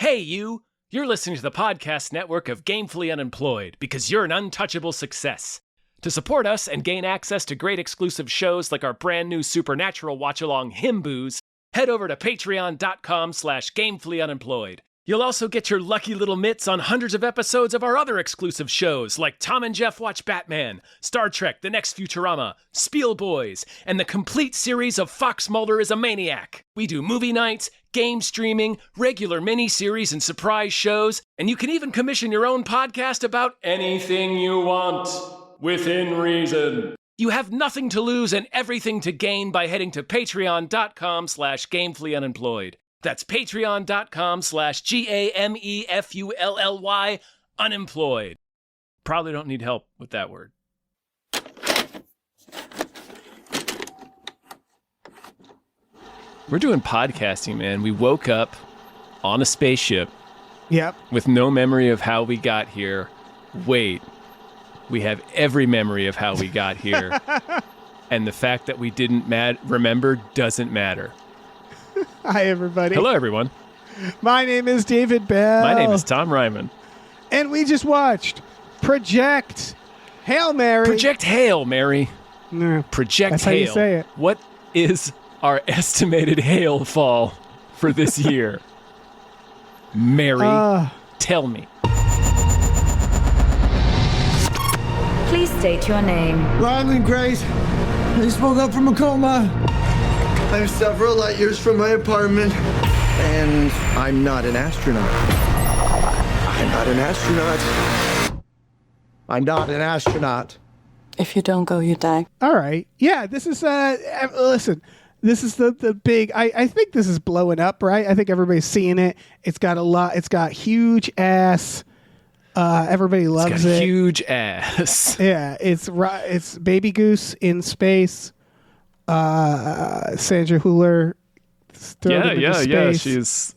Hey, you! You're listening to the podcast network of Gamefully Unemployed because you're an untouchable success. To support us and gain access to great exclusive shows like our brand new Supernatural watch-along Himboos, head over to patreon.com/gamefullyunemployed. You'll also get your lucky little mitts on hundreds of episodes of our other exclusive shows like Tom and Jeff Watch Batman, Star Trek The Next Futurama, Spiel Boys, and the complete series of Fox Mulder is a Maniac. We do movie nights, game streaming, regular mini-series and surprise shows, and you can even commission your own podcast about anything you want, within reason. You have nothing to lose and everything to gain by heading to patreon.com/gamefullyunemployed. That's patreon.com/GAMEFULLY unemployed. Probably don't need help with that word. We're doing podcasting, man. We woke up on a spaceship. Yep. With no memory of how we got here. Wait, we have every memory of how we got here. And the fact that we didn't remember doesn't matter. Hi, everybody. Hello, everyone. My name is David Bell. My name is Tom Ryman. And we just watched Project Hail Mary. Project Hail Mary. No, Project that's Hail. how you say it. What is our estimated hail fall for this year? Mary, tell me. Please state your name. Ryland Grace. I spoke up from a coma. I'm several light years from my apartment. And I'm not an astronaut. I'm not an astronaut. I'm not an astronaut. If you don't go, you die. All right. Yeah, this is, listen, this is the big, I think this is blowing up, right? I think everybody's seeing it. It's got huge ass. Everybody loves it. Huge ass. Yeah, it's Baby Goose in space. Sandra Hüller. Yeah. She's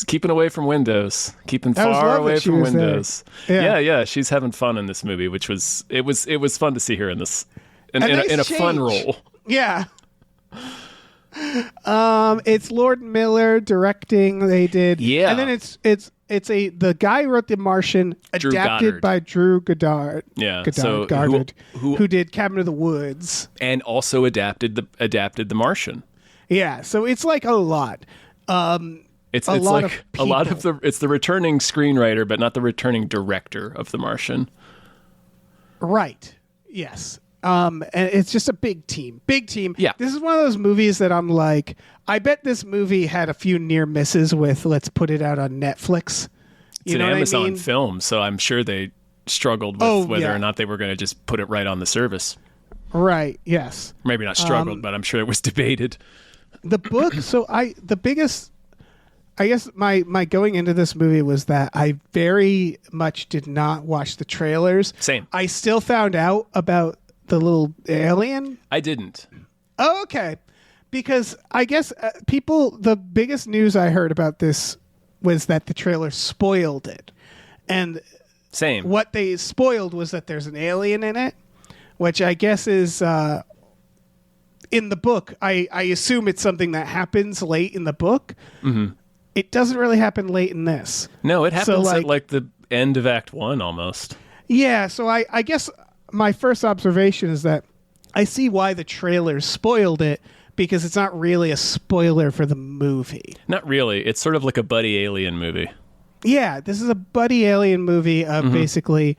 keeping away from Windows, keeping far away from Windows. Yeah. She's having fun in this movie, which was fun to see her in this in a fun role. Yeah. It's Lord Miller directing. They did. Yeah. And then the guy who wrote The Martian, adapted by Drew Goddard. Yeah. Goddard, who did Cabin of the Woods. And also adapted The Martian. Yeah. So it's like a lot. It's like a lot of it's the returning screenwriter, but not the returning director of The Martian. Right. Yes. And it's just a big team. Yeah. This is one of those movies that I'm like, I bet this movie had a few near misses with let's put it out on Netflix. It's an Amazon film, so I'm sure they struggled with whether or not they were going to just put it right on the service. Right. Yes. Maybe not struggled, but I'm sure it was debated. The book. So I guess my going into this movie was that I very much did not watch the trailers. Same. I still found out about the little alien. I didn't. Oh, okay. Because I guess the biggest news I heard about this was that the trailer spoiled it. And same. What they spoiled was that there's an alien in it, which I guess is in the book. I assume it's something that happens late in the book. Mm-hmm. It doesn't really happen late in this. No, it happens at like the end of Act 1 almost. Yeah, so I guess my first observation is that I see why the trailer spoiled it, because it's not really a spoiler for the movie. Not really. It's sort of like a buddy alien movie. Yeah, this is a buddy alien movie of basically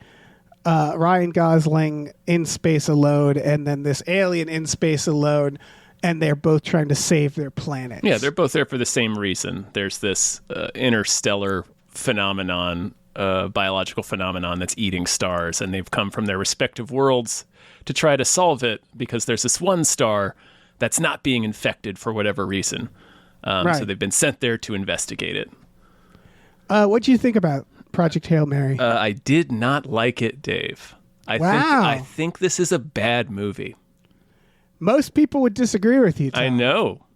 Ryan Gosling in space alone and then this alien in space alone, and they're both trying to save their planet. Yeah, they're both there for the same reason. There's this interstellar phenomenon, biological phenomenon that's eating stars, and they've come from their respective worlds to try to solve it because there's this one star that's not being infected for whatever reason. So they've been sent there to investigate it. What do you think about Project Hail Mary? I did not like it, Dave. I think this is a bad movie. Most people would disagree with you, Tom. I know.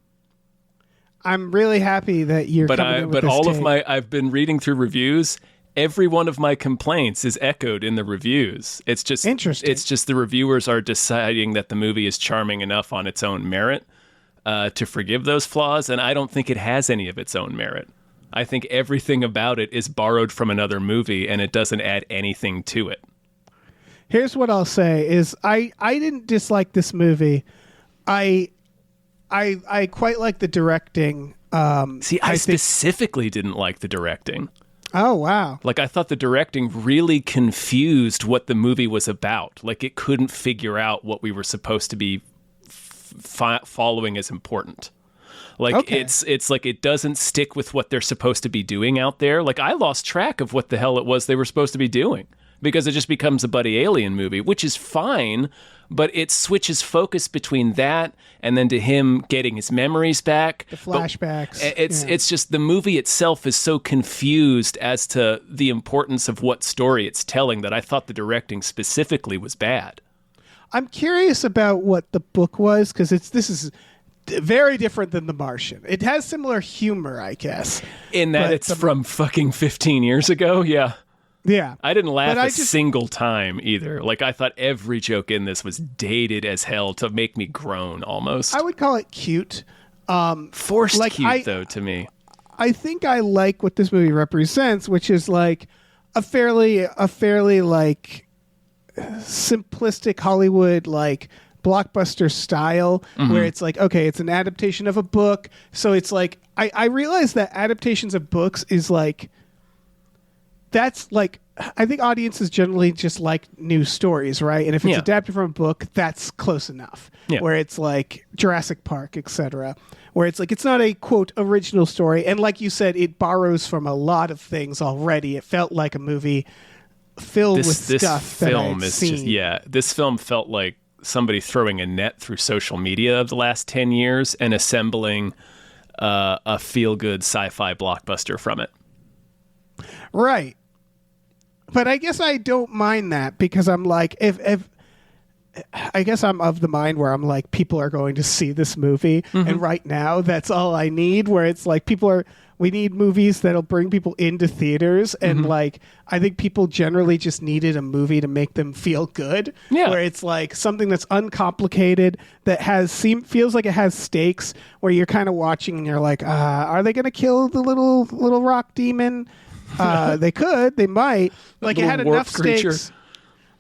I'm really happy that you're coming in with this take. I've been reading through reviews. Every one of my complaints is echoed in the reviews. It's just interesting. It's just the reviewers are deciding that the movie is charming enough on its own merit to forgive those flaws, and I don't think it has any of its own merit. I think everything about it is borrowed from another movie, and it doesn't add anything to it. Here's what I'll say is I didn't dislike this movie. I quite like the directing. I specifically didn't like the directing. Oh, wow. Like, I thought the directing really confused what the movie was about. Like, it couldn't figure out what we were supposed to be following as important. Like, Okay. it's like it doesn't stick with what they're supposed to be doing out there. Like, I lost track of what the hell it was they were supposed to be doing because it just becomes a Buddy Alien movie, which is fine, but it switches focus between that and then to him getting his memories back. The flashbacks. It's just the movie itself is so confused as to the importance of what story it's telling that I thought the directing specifically was bad. I'm curious about what the book was because this is very different than The Martian. It has similar humor, I guess. In that But it's from fucking 15 years ago, yeah. Yeah. I didn't laugh But a single time either. Like, I thought every joke in this was dated as hell to make me groan almost. I would call it cute. Forced like, cute, though, to me. I think I like what this movie represents, which is like a fairly like simplistic Hollywood like blockbuster style where it's like, okay, it's an adaptation of a book. So it's like I realize that adaptations of books is like that's like I think audiences generally just like new stories, right? And if it's Yeah. adapted from a book, that's close enough. Yeah. Where it's like Jurassic Park, etc. Where it's like it's not a quote original story, and like you said, it borrows from a lot of things already. It felt like a movie filled with stuff that I had seen. This film felt like somebody throwing a net through social media of the last 10 years and assembling a feel-good sci-fi blockbuster from it. Right. But I guess I don't mind that because I'm like, if I guess I'm of the mind where I'm like, people are going to see this movie. And right now, that's all I need, where it's like we need movies that'll bring people into theaters. And like, I think people generally just needed a movie to make them feel good. Yeah. Where it's like something that's uncomplicated, that feels like it has stakes, where you're kind of watching and you're like, are they going to kill the little rock demon? They might. Like, it Little had warp enough creature. stakes.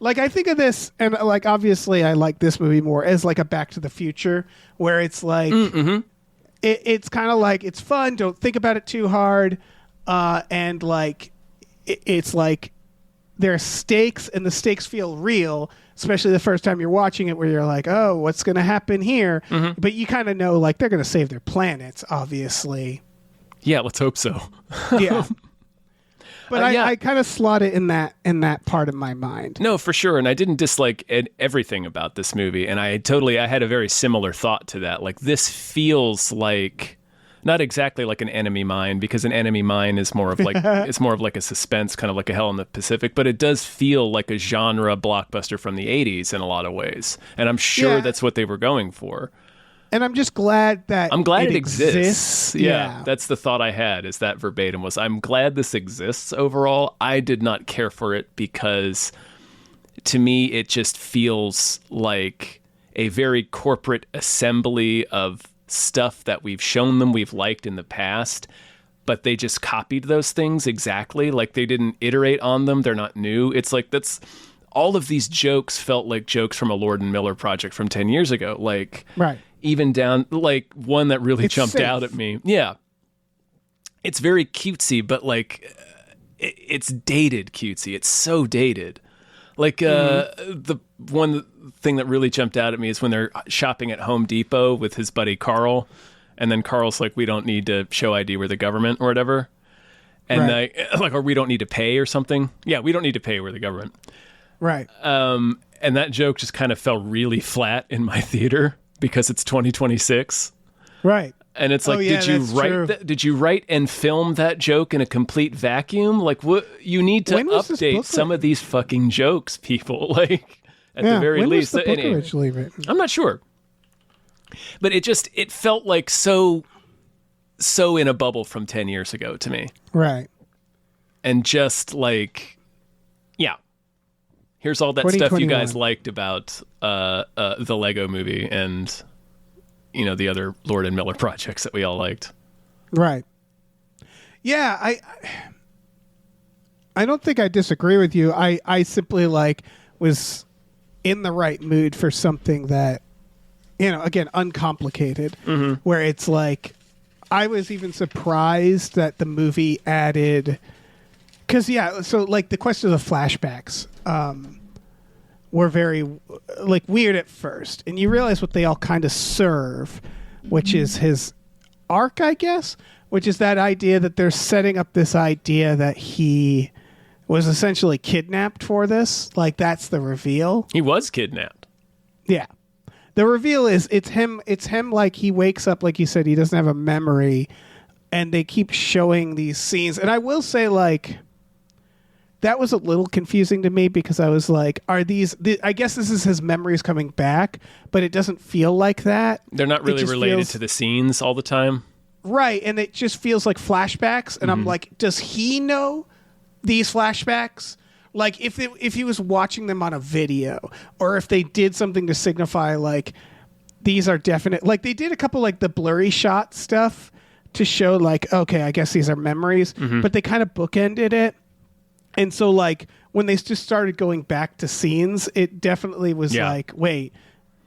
Like, I think of this, and like, obviously I like this movie more as like a Back to the Future, where it's like it's kind of like it's fun, don't think about it too hard, and like it's like there are stakes and the stakes feel real, especially the first time you're watching it, where you're like, oh, what's going to happen here? But you kind of know, like, they're going to save their planets, obviously. Yeah, let's hope so. Yeah. But yeah. I kind of slot it in that part of my mind. No, for sure. And I didn't dislike everything about this movie. And I had a very similar thought to that. Like, this feels like not exactly like an Enemy Mine, because an Enemy Mine is more of like it's more of like a suspense, kind of like a Hell in the Pacific, but it does feel like a genre blockbuster from the 80s in a lot of ways. And I'm sure that's what they were going for. And I'm just glad that it exists. Yeah. That's the thought I had, is that verbatim was, I'm glad this exists overall. I did not care for it because to me it just feels like a very corporate assembly of stuff that we've shown them we've liked in the past, but they just copied those things exactly. Like, they didn't iterate on them. They're not new. It's like all of these jokes felt like jokes from a Lord and Miller project from 10 years ago. Like, Right. Even down, like, one that really jumped safe. out at me. Yeah. It's very cutesy, but, like, it's dated cutesy. It's so dated. Like, the one thing that really jumped out at me is when they're shopping at Home Depot with his buddy Carl, and then Carl's like, we don't need to show ID, we're the government, or whatever. And, Right. or we don't need to pay or something. Yeah, we don't need to pay, we're the government. Right. And that joke just kind of fell really flat in my theater because it's 2026. Right. And it's like, yeah, did you that's write true. did you write and film that joke in a complete vacuum? Like, what, you need to When was this update book some written? of these fucking jokes, people. Like, at Yeah. the very when least. was the book Anyway, originally written? I'm not sure. But it felt like so in a bubble from 10 years ago to me. Right. And just like, yeah. Here's all that stuff you 2021. guys liked about the Lego movie and, you know, the other Lord and Miller projects that we all liked. Right. Yeah, I don't think I disagree with you. I simply like was in the right mood for something that, again, uncomplicated, where it's like I was even surprised that the movie added, because so like the question of the flashbacks were very like weird at first, and you realize what they all kind of serve, which is his arc, I guess, which is that idea that they're setting up this idea that he was essentially kidnapped for this. Like, that's the reveal. He was kidnapped. Yeah. The reveal is it's him like he wakes up, like you said, he doesn't have a memory, and they keep showing these scenes. And I will say, like, that was a little confusing to me because I was like, I guess this is his memories coming back, but it doesn't feel like that. They're not really related to the scenes all the time. Right, and it just feels like flashbacks, and I'm like, does he know these flashbacks? Like, if he was watching them on a video, or if they did something to signify, like, these are definite... Like, they did a couple, like, the blurry shot stuff to show, like, okay, I guess these are memories, but they kind of bookended it. And so, like, when they just started going back to scenes, it definitely was like, wait,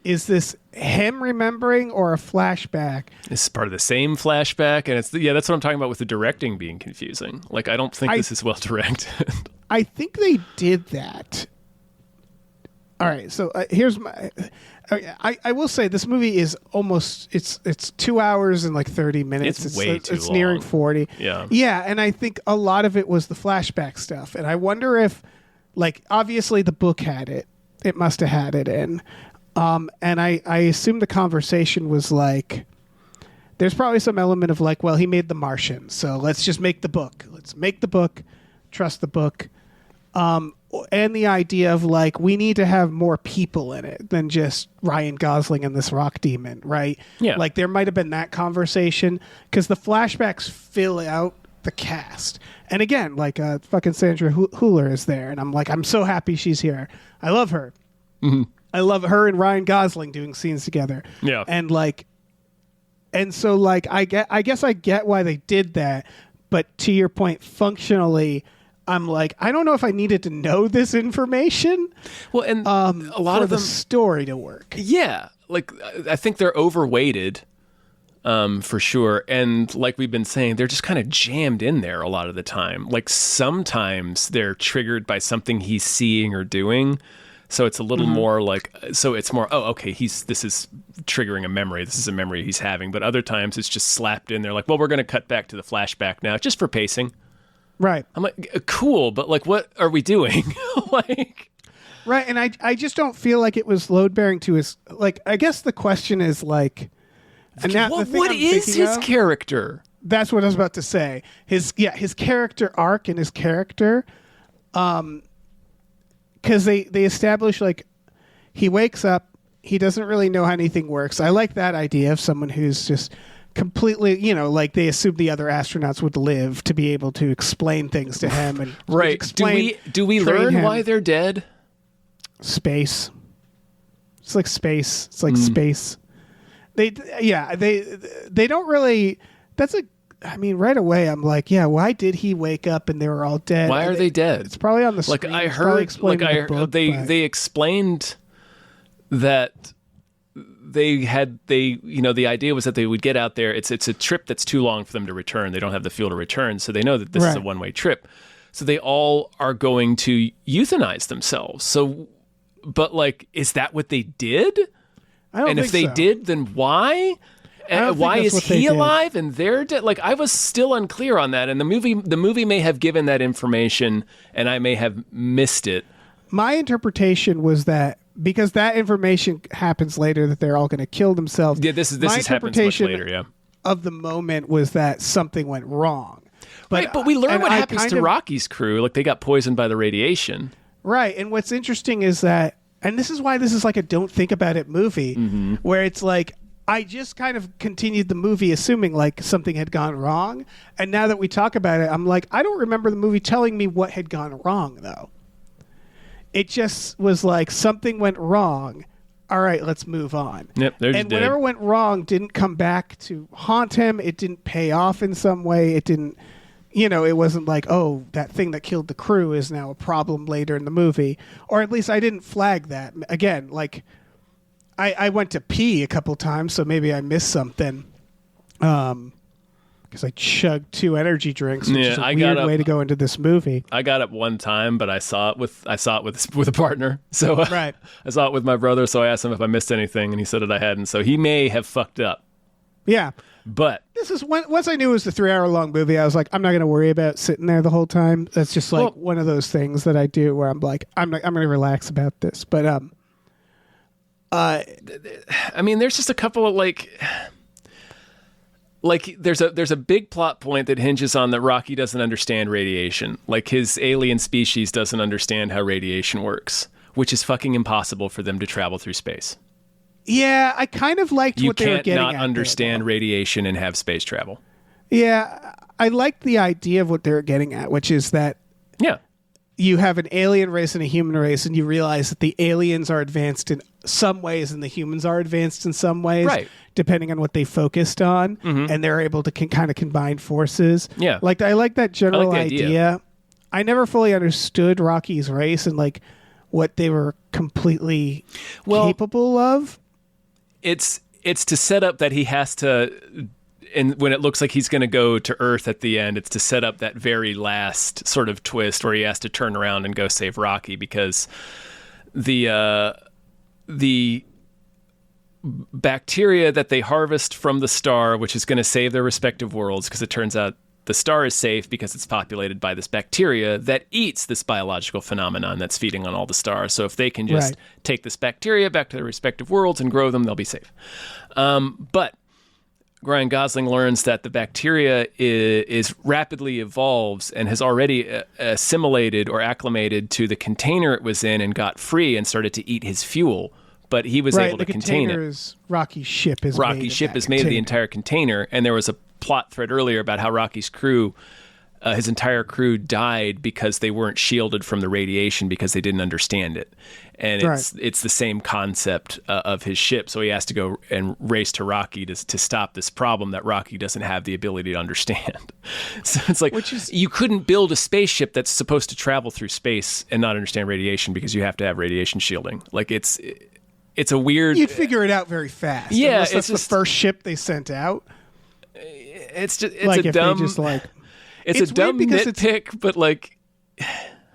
is this him remembering or a flashback? This is part of the same flashback, and that's what I'm talking about with the directing being confusing. Like, I don't think this is well directed. I think they did that. All right, so here's my... I will say this movie is almost... It's 2 hours and like 30 minutes. It's way too long. It's nearing 40. Yeah. Yeah, and I think a lot of it was the flashback stuff. And I wonder if, like, obviously the book had it. It must have had it in. And I assume the conversation was like... There's probably some element of like, well, he made The Martian, so let's just make the book. Let's make the book. Trust the book. And the idea of like, we need to have more people in it than just Ryan Gosling and this rock demon, right? Yeah. Like, there might have been that conversation because the flashbacks fill out the cast. And again, like, fucking Sandra Hüller is there, and I'm like, I'm so happy she's here. I love her. Mm-hmm. I love her and Ryan Gosling doing scenes together. Yeah. And like, and so like, I guess I get why they did that, but to your point, functionally, I'm like, I don't know if I needed to know this information. Well, and a lot for of the them, story to work. Yeah, like I think they're overweighted, for sure. And like we've been saying, they're just kind of jammed in there a lot of the time. Like sometimes they're triggered by something he's seeing or doing. So it's a little more like, so it's more, oh, okay, this is triggering a memory. This is a memory he's having. But other times it's just slapped in there like, well, we're going to cut back to the flashback now just for pacing. Right. I'm like, cool, but like, what are we doing? Like, right. And I just don't feel like it was load bearing to his, like, I guess the question is like, and now the thing what I'm is thinking his of- character? That's what I was about to say. His character arc and his character, because they establish like he wakes up, he doesn't really know how anything works. I like that idea of someone who's just completely, like they assume the other astronauts would live to be able to explain things to him and Right. explain, Do we train learn him. why they're dead? Space. It's like space. It's like space. They don't really. Right away I'm like, yeah, why did he wake up and they were all dead? Why are they dead? It's probably on the Like screen. I It's probably heard, explained like in I the book, but- they explained that the idea was that they would get out there. It's a trip that's too long for them to return. They don't have the fuel to return, so they know that this is a Right. one-way trip. So they all are going to euthanize themselves. So, but like, is that what they did? I don't And if they think so. did, then why? I don't And think why that's is what they he did. alive and they're dead? Like I was still unclear on that, and the movie may have given that information, and I may have missed it. My interpretation was that because that information happens later, that they're all going to kill themselves. Yeah, this My happens much interpretation later. Yeah, of the moment was that something went wrong. but we learn and what I happens kind to of- Rocky's crew. Like they got poisoned by the radiation. Right. And what's interesting is that, and this is why this is like a don't think about it movie, where it's like, I just kind of continued the movie assuming like something had gone wrong. And now that we talk about it, I'm like, I don't remember the movie telling me what had gone wrong, though. It just was like something went wrong. All right, let's move on. Yep, they're just and dead. whatever went wrong didn't come back to haunt him. It didn't pay off in some way. It didn't, it wasn't like, oh, that thing that killed the crew is now a problem later in the movie. Or at least I didn't flag that. Again, like, I went to pee a couple times, so maybe I missed something. Because I chugged 2 energy drinks, which is a weird way to go into this movie. I got up one time, but I saw it with a partner. So right. I saw it with my brother, so I asked him if I missed anything, and he said that I hadn't. So he may have fucked up. Yeah. But this is once I knew it was the 3-hour long movie, I was like, I'm not going to worry about sitting there the whole time. That's just like one of those things that I do where I'm like, I'm going to relax about this. But I mean, there's just a couple of like there's a big plot point that hinges on that Rocky doesn't understand radiation. Like his alien species doesn't understand how radiation works, which is fucking impossible for them to travel through space. Yeah, I kind of liked what they were getting at. You can't not understand radiation and have space travel. Yeah, I liked the idea of what they were getting at, which is that you have an alien race and a human race, and you realize that the aliens are advanced in some ways and the humans are advanced in some ways, right, depending on what they focused on, and they're able to kind of combine forces. Yeah. Like, I like that general idea. I never fully understood Rocky's race and, like, what they were completely capable of. It's to set up that he has to, and when it looks like he's going to go to Earth at the end, it's to set up that very last sort of twist where he has to turn around and go save Rocky, because the bacteria that they harvest from the star, which is going to save their respective worlds, because it turns out the star is safe because it's populated by this bacteria that eats this biological phenomenon that's feeding on all the stars. So if they can just take this bacteria back to their respective worlds and grow them, they'll be safe. But Ryan Gosling learns that the bacteria is rapidly evolves and has already assimilated or acclimated to the container it was in and got free and started to eat his fuel. But he was able to contain it. Rocky's ship is Rocky's ship is made of the entire container, and there was a plot thread earlier about how Rocky's crew, his entire crew died because they weren't shielded from the radiation because they didn't understand it. And it's the same concept of his ship. So he has to go and race to Rocky to stop this problem that Rocky doesn't have the ability to understand. So it's like, you couldn't build a spaceship that's supposed to travel through space and not understand radiation because you have to have radiation shielding. Like it's a weird... You'd figure it out very fast. Yeah, unless that's the first ship they sent out. It's like a dumb... It's a dumb nitpick, but like...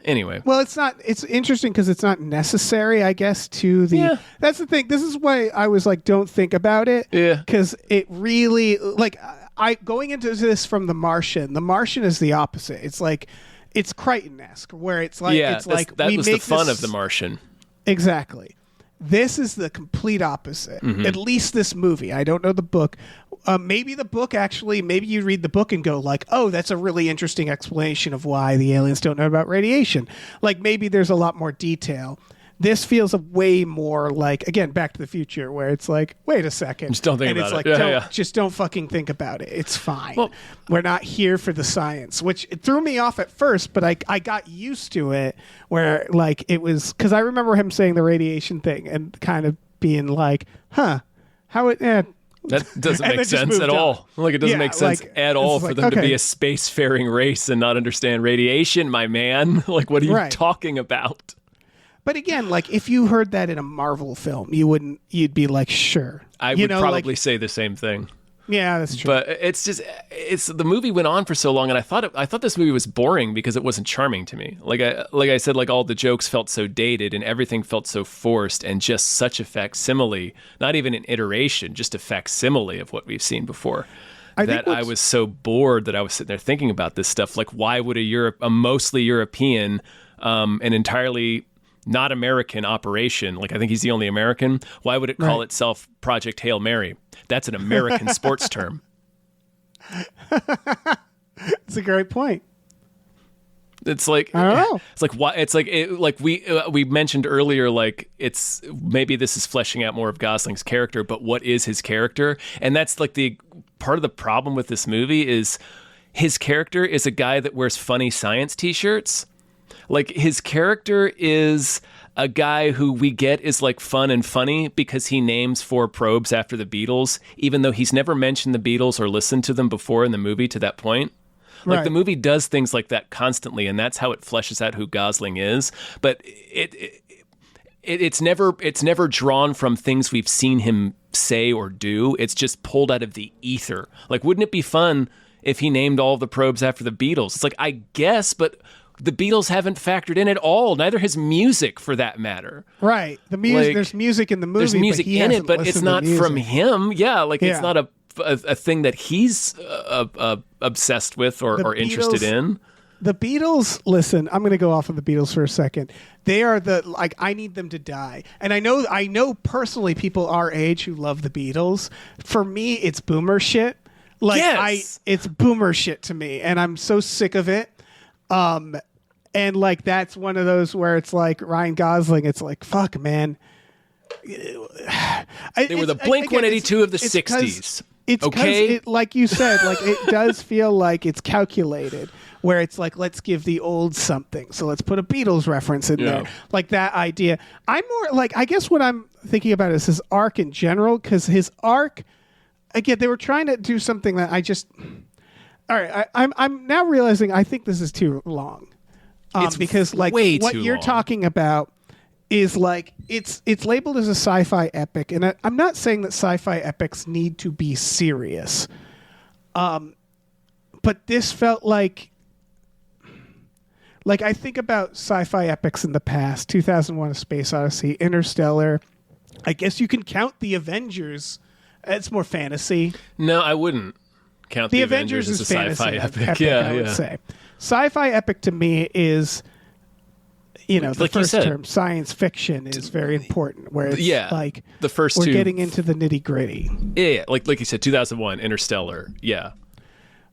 Anyway. Well, it's not... It's interesting because it's not necessary, I guess, to the... Yeah. That's the thing. This is why I was like, don't think about it. Yeah. Because it really... Like, going into this from The Martian is the opposite. It's like... It's Crichton-esque, where it's like... Yeah, it's like that was the fun of The Martian. Exactly. This is the complete opposite. At least this movie. I don't know the book. Maybe the book actually, maybe you read the book and go like, oh, that's a really interesting explanation of why the aliens don't know about radiation. Like maybe there's a lot more detail. This feels a way more like, again, Back to the Future, where it's like, wait a second. Just don't think and about it's it. Like, just don't fucking think about it. It's fine. Well, we're not here for the science, which it threw me off at first, but I got used to it where like it was, because I remember him saying the radiation thing and kind of being like, how it, that doesn't make sense at all. Like it doesn't make sense at all for them to be a spacefaring race and not understand radiation, my man. Like what are you talking about? But again, like if you heard that in a Marvel film, you'd be like, sure. I would probably say the same thing. Yeah, that's true. But the movie went on for so long, and I thought this movie was boring because it wasn't charming to me. Like I said, like all the jokes felt so dated and everything felt so forced and just such a facsimile, not even an iteration, just a facsimile of what we've seen before. I was so bored that I was sitting there thinking about this stuff. Like, why would a mostly European, an entirely not American operation, like I think he's the only American, why would it call itself Project Hail Mary? That's an American sports term. It's a great point. It's like, I don't know. It's like, why? It's like we mentioned earlier, like it's maybe this is fleshing out more of Gosling's character, but what is his character? And that's like the part of the problem with this movie is his character is a guy that wears funny science t-shirts. Like his character is a guy who we get is like fun and funny because he names 4 probes after the Beatles, even though he's never mentioned the Beatles or listened to them before in the movie to that point. Like Right. the movie does things like that constantly, and that's how it fleshes out who Gosling is. But it's never drawn from things we've seen him say or do. It's just pulled out of the ether. Like, wouldn't it be fun if he named all the probes after the Beatles? It's like, I guess, but the Beatles haven't factored in at all. Neither has music, for that matter. Right. The music. Like, there's music in the movie. There's music but he in it, hasn't but it's listened to not from music. him. Yeah, like Yeah. it's not a thing that he's obsessed with or interested Beatles- in. The Beatles, listen, I'm going to go off of the Beatles for a second. They are I need them to die. And I know personally people our age who love the Beatles. For me, it's boomer shit. Like Yes. it's boomer shit to me, and I'm so sick of it. And like that's one of those where it's like Ryan Gosling, it's like, fuck, man. They were the Blink 182 of the 60s. It's okay? it, like you said, like it does feel like it's calculated, where it's like, let's give the old something, so let's put a Beatles reference in there, like that idea. I'm more like, I guess what I'm thinking about is his arc in general, because his arc, again, they were trying to do something that I just, all right, I'm now realizing I think this is too long, It's because like way what too you're long. talking about is like it's labeled as a sci-fi epic, and I'm not saying that sci-fi epics need to be serious, but this felt like I think about sci-fi epics in the past: 2001: A Space Odyssey, Interstellar. I guess you can count the Avengers. It's more fantasy. No, I wouldn't count The the Avengers as is a fantasy sci-fi epic. epic, Yeah, I would yeah. say. Sci-fi epic to me is, the Like you first said. term, science fiction, is very important. Where it's Yeah, like the first we're two- getting into the nitty gritty, Yeah, like you said, 2001, Interstellar. Yeah.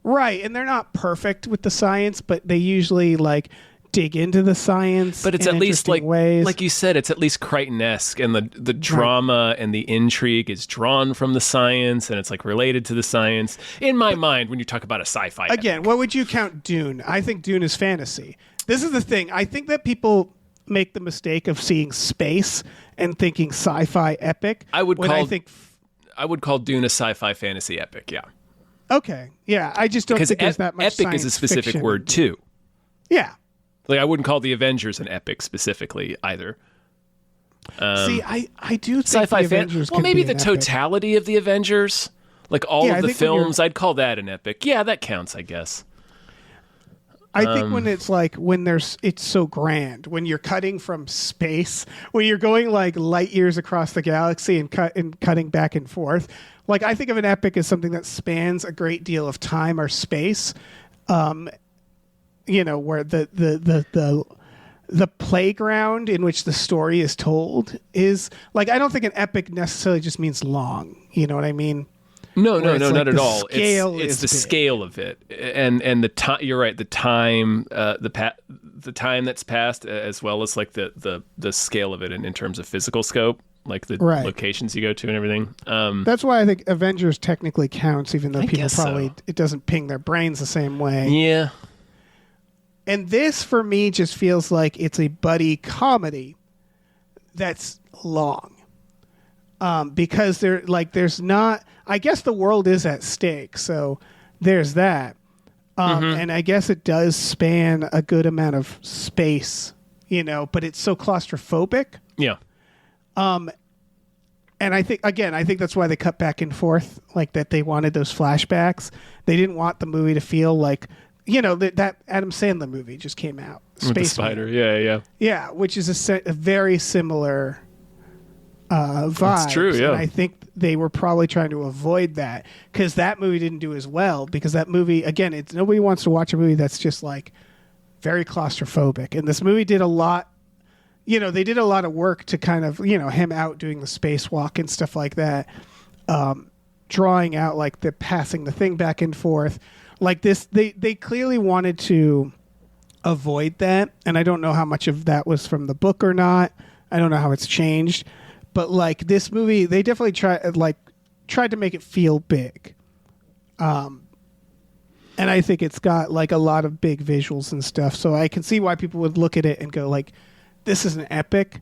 right? And they're not perfect with the science, but they usually like dig into the science. But it's in at least interesting ways. like you said, it's at least Crichton-esque, and the drama and the intrigue is drawn from the science, and it's like related to the science. In my mind, when you talk about a sci-fi Again, what would you count Dune? I think Dune is fantasy. This is the thing. I think that people make the mistake of seeing space and thinking sci-fi epic. I would when call- I think I would call Dune a sci-fi fantasy epic. Yeah, okay, yeah. I just don't because think there's that much. epic is a science specific fiction. word too. Yeah. Like, I wouldn't call the Avengers an epic specifically either. See, I do think Sci-fi the fan. Avengers Well, can maybe be the an epic. totality of the Avengers, like all Yeah, I of the think when you're- films, I'd call that an epic. Yeah, that counts, I guess. I think when it's like it's so grand when you're cutting from space, when you're going like light years across the galaxy and cutting back and forth. Like I think of an epic as something that spans a great deal of time or space. Where the playground in which the story is told is like, I don't think an epic necessarily just means long. You know what I mean? No, Where it's like not at the all. scale It's is the big. scale of it, and the time. You're right. The time, the time that's passed, as well as like the scale of it in terms of physical scope, like the Right. locations you go to and everything. That's why I think Avengers technically counts, even though I people guess probably so. it doesn't ping their brains the same way. Yeah, And this for me just feels like it's a buddy comedy that's long. Because there's not, I guess the world is at stake, so there's that. And I guess it does span a good amount of space, but it's so claustrophobic. yeah. And I think that's why they cut back and forth like that. They wanted those flashbacks. They didn't want the movie to feel like, that Adam Sandler movie just came out. With the spider. Yeah. Yeah, which is a very similar vibe. That's true, yeah. And I think they were probably trying to avoid that because that movie didn't do as well. Because that movie, again, it's nobody wants to watch a movie that's just like very claustrophobic. And this movie did a lot. They did a lot of work to kind of, him out doing the spacewalk and stuff like that, drawing out like the passing the thing back and forth. Like this, they clearly wanted to avoid that, and I don't know how much of that was from the book or not. I don't know how it's changed, but like this movie, they definitely tried to make it feel big. And I think it's got like a lot of big visuals and stuff, so I can see why people would look at it and go like, "This is an epic."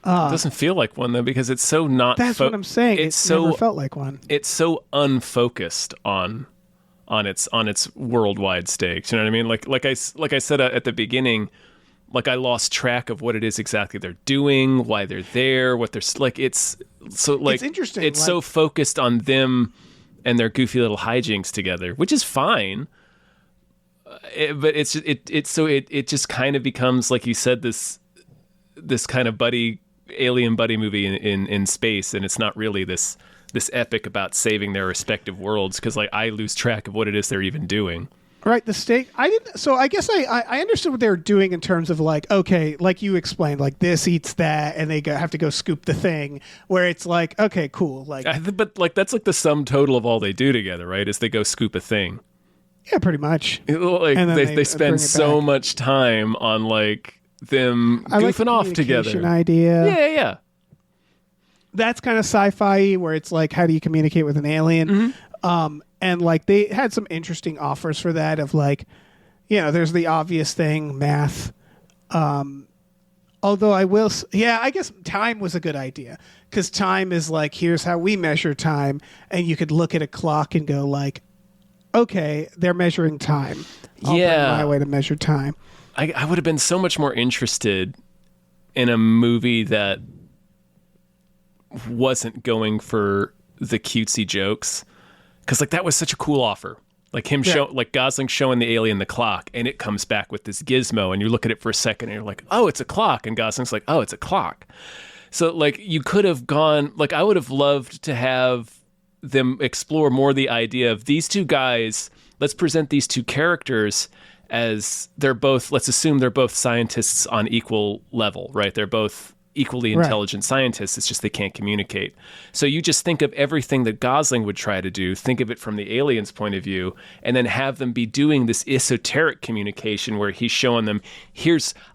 It doesn't feel like one though because it's so not. That's what I'm saying. It's It so never felt like one. It's so unfocused on on its worldwide stakes. You know what I mean? Like I said at the beginning, like I lost track of what it is exactly they're doing, why they're there, what they're like. It's so like It's interesting, It's like- so focused on them and their goofy little hijinks together, which is fine. But it just kind of becomes, like you said, this kind of alien buddy movie in space, and it's not really this epic about saving their respective worlds, because like I lose track of what it is they're even doing. Right, the stake. I didn't. So I guess I understood what they were doing in terms of like, okay, like you explained, like this eats that, and they have to go scoop the thing. Where it's like, okay, cool, like But like that's like the sum total of all they do together, right? Is they go scoop a thing. yeah, pretty much. Like And then they they bring spend it so back. much time on like them I like the goofing off together. communication idea. Yeah. That's kind of sci-fi, where it's like, how do you communicate with an alien? And like they had some interesting offers for that, of like, you know, there's the obvious thing, math. Although I guess time was a good idea, because time is like, here's how we measure time, and you could look at a clock and go like, okay, they're measuring time. I'll bring Yeah. my way to measure time. I would have been so much more interested in a movie that wasn't going for the cutesy jokes, because like that was such a cool offer. Like him like Gosling showing the alien the clock, and it comes back with this gizmo, and you look at it for a second, and you're like, oh, it's a clock, and Gosling's like, oh, it's a clock. So like you could have gone, like I would have loved to have them explore more the idea of these two guys. Let's present these two characters as let's assume they're both scientists on equal level, right? They're both equally intelligent scientists. It's just they can't communicate. So you just think of everything that Gosling would try to do, think of it from the alien's point of view, and then have them be doing this esoteric communication where he's showing them,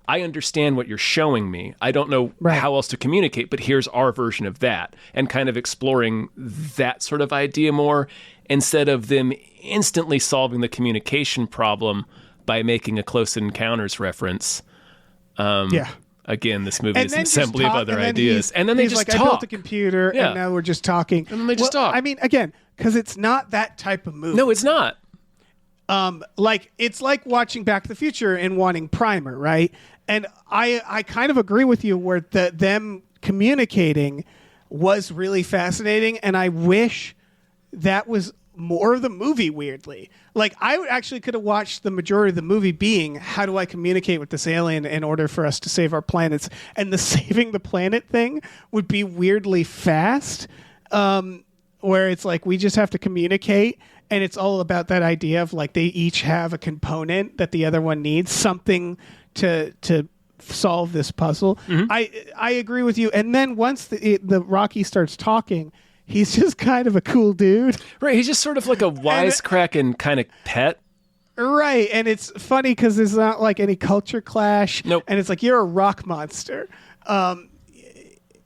I understand what you're showing me. I don't know how else to communicate, but here's our version of that, and kind of exploring that sort of idea more, instead of them instantly solving the communication problem by making a Close Encounters reference. Again, this movie is an assembly of other ideas. And then they he's just like, talk. I built a computer, and now we're just talking. And then they just talk. I mean, again, because it's not that type of movie. No, it's not. Like it's like watching Back to the Future and wanting Primer, right? And I kind of agree with you where them communicating was really fascinating, and I wish that was more of the movie, weirdly. Like I actually could have watched the majority of the movie being, how do I communicate with this alien in order for us to save our planets? And the saving the planet thing would be weirdly fast, where it's like we just have to communicate, and it's all about that idea of like they each have a component that the other one needs, something to solve this puzzle. I agree with you. And then once the Rocky starts talking, he's just kind of a cool dude. Right, he's just sort of like a wisecracking kind of pet. Right, and it's funny because there's not like any culture clash. Nope. And it's like, you're a rock monster.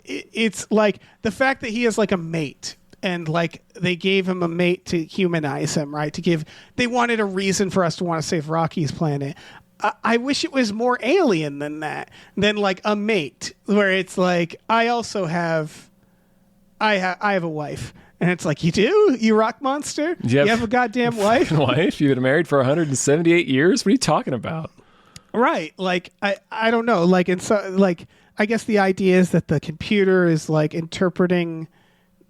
It's like the fact that he has like a mate, and like they gave him a mate to humanize him, right? They wanted a reason for us to want to save Rocky's planet. I wish it was more alien than that, than like a mate, where it's like, I have a wife. And it's like, you do? You rock monster? You have a goddamn wife? Wife? You've been married for 178 years? What are you talking about? Right. Like, I don't know. Like, and so, like, I guess the idea is that the computer is like interpreting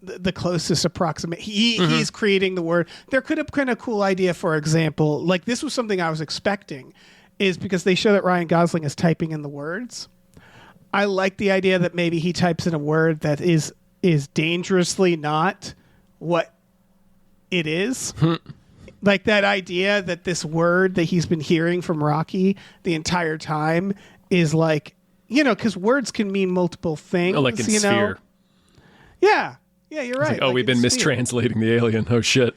the closest approximate. He's creating the word. There could have been a cool idea, for example, like this was something I was expecting, is because they show that Ryan Gosling is typing in the words. I like the idea that maybe he types in a word that is dangerously not what it is. Like that idea that this word that he's been hearing from Rocky the entire time is like, you know, because words can mean multiple things. Oh, like in you know? Sphere. Yeah, you're right. Like, we've been in Sphere. mistranslating the alien. Oh, shit.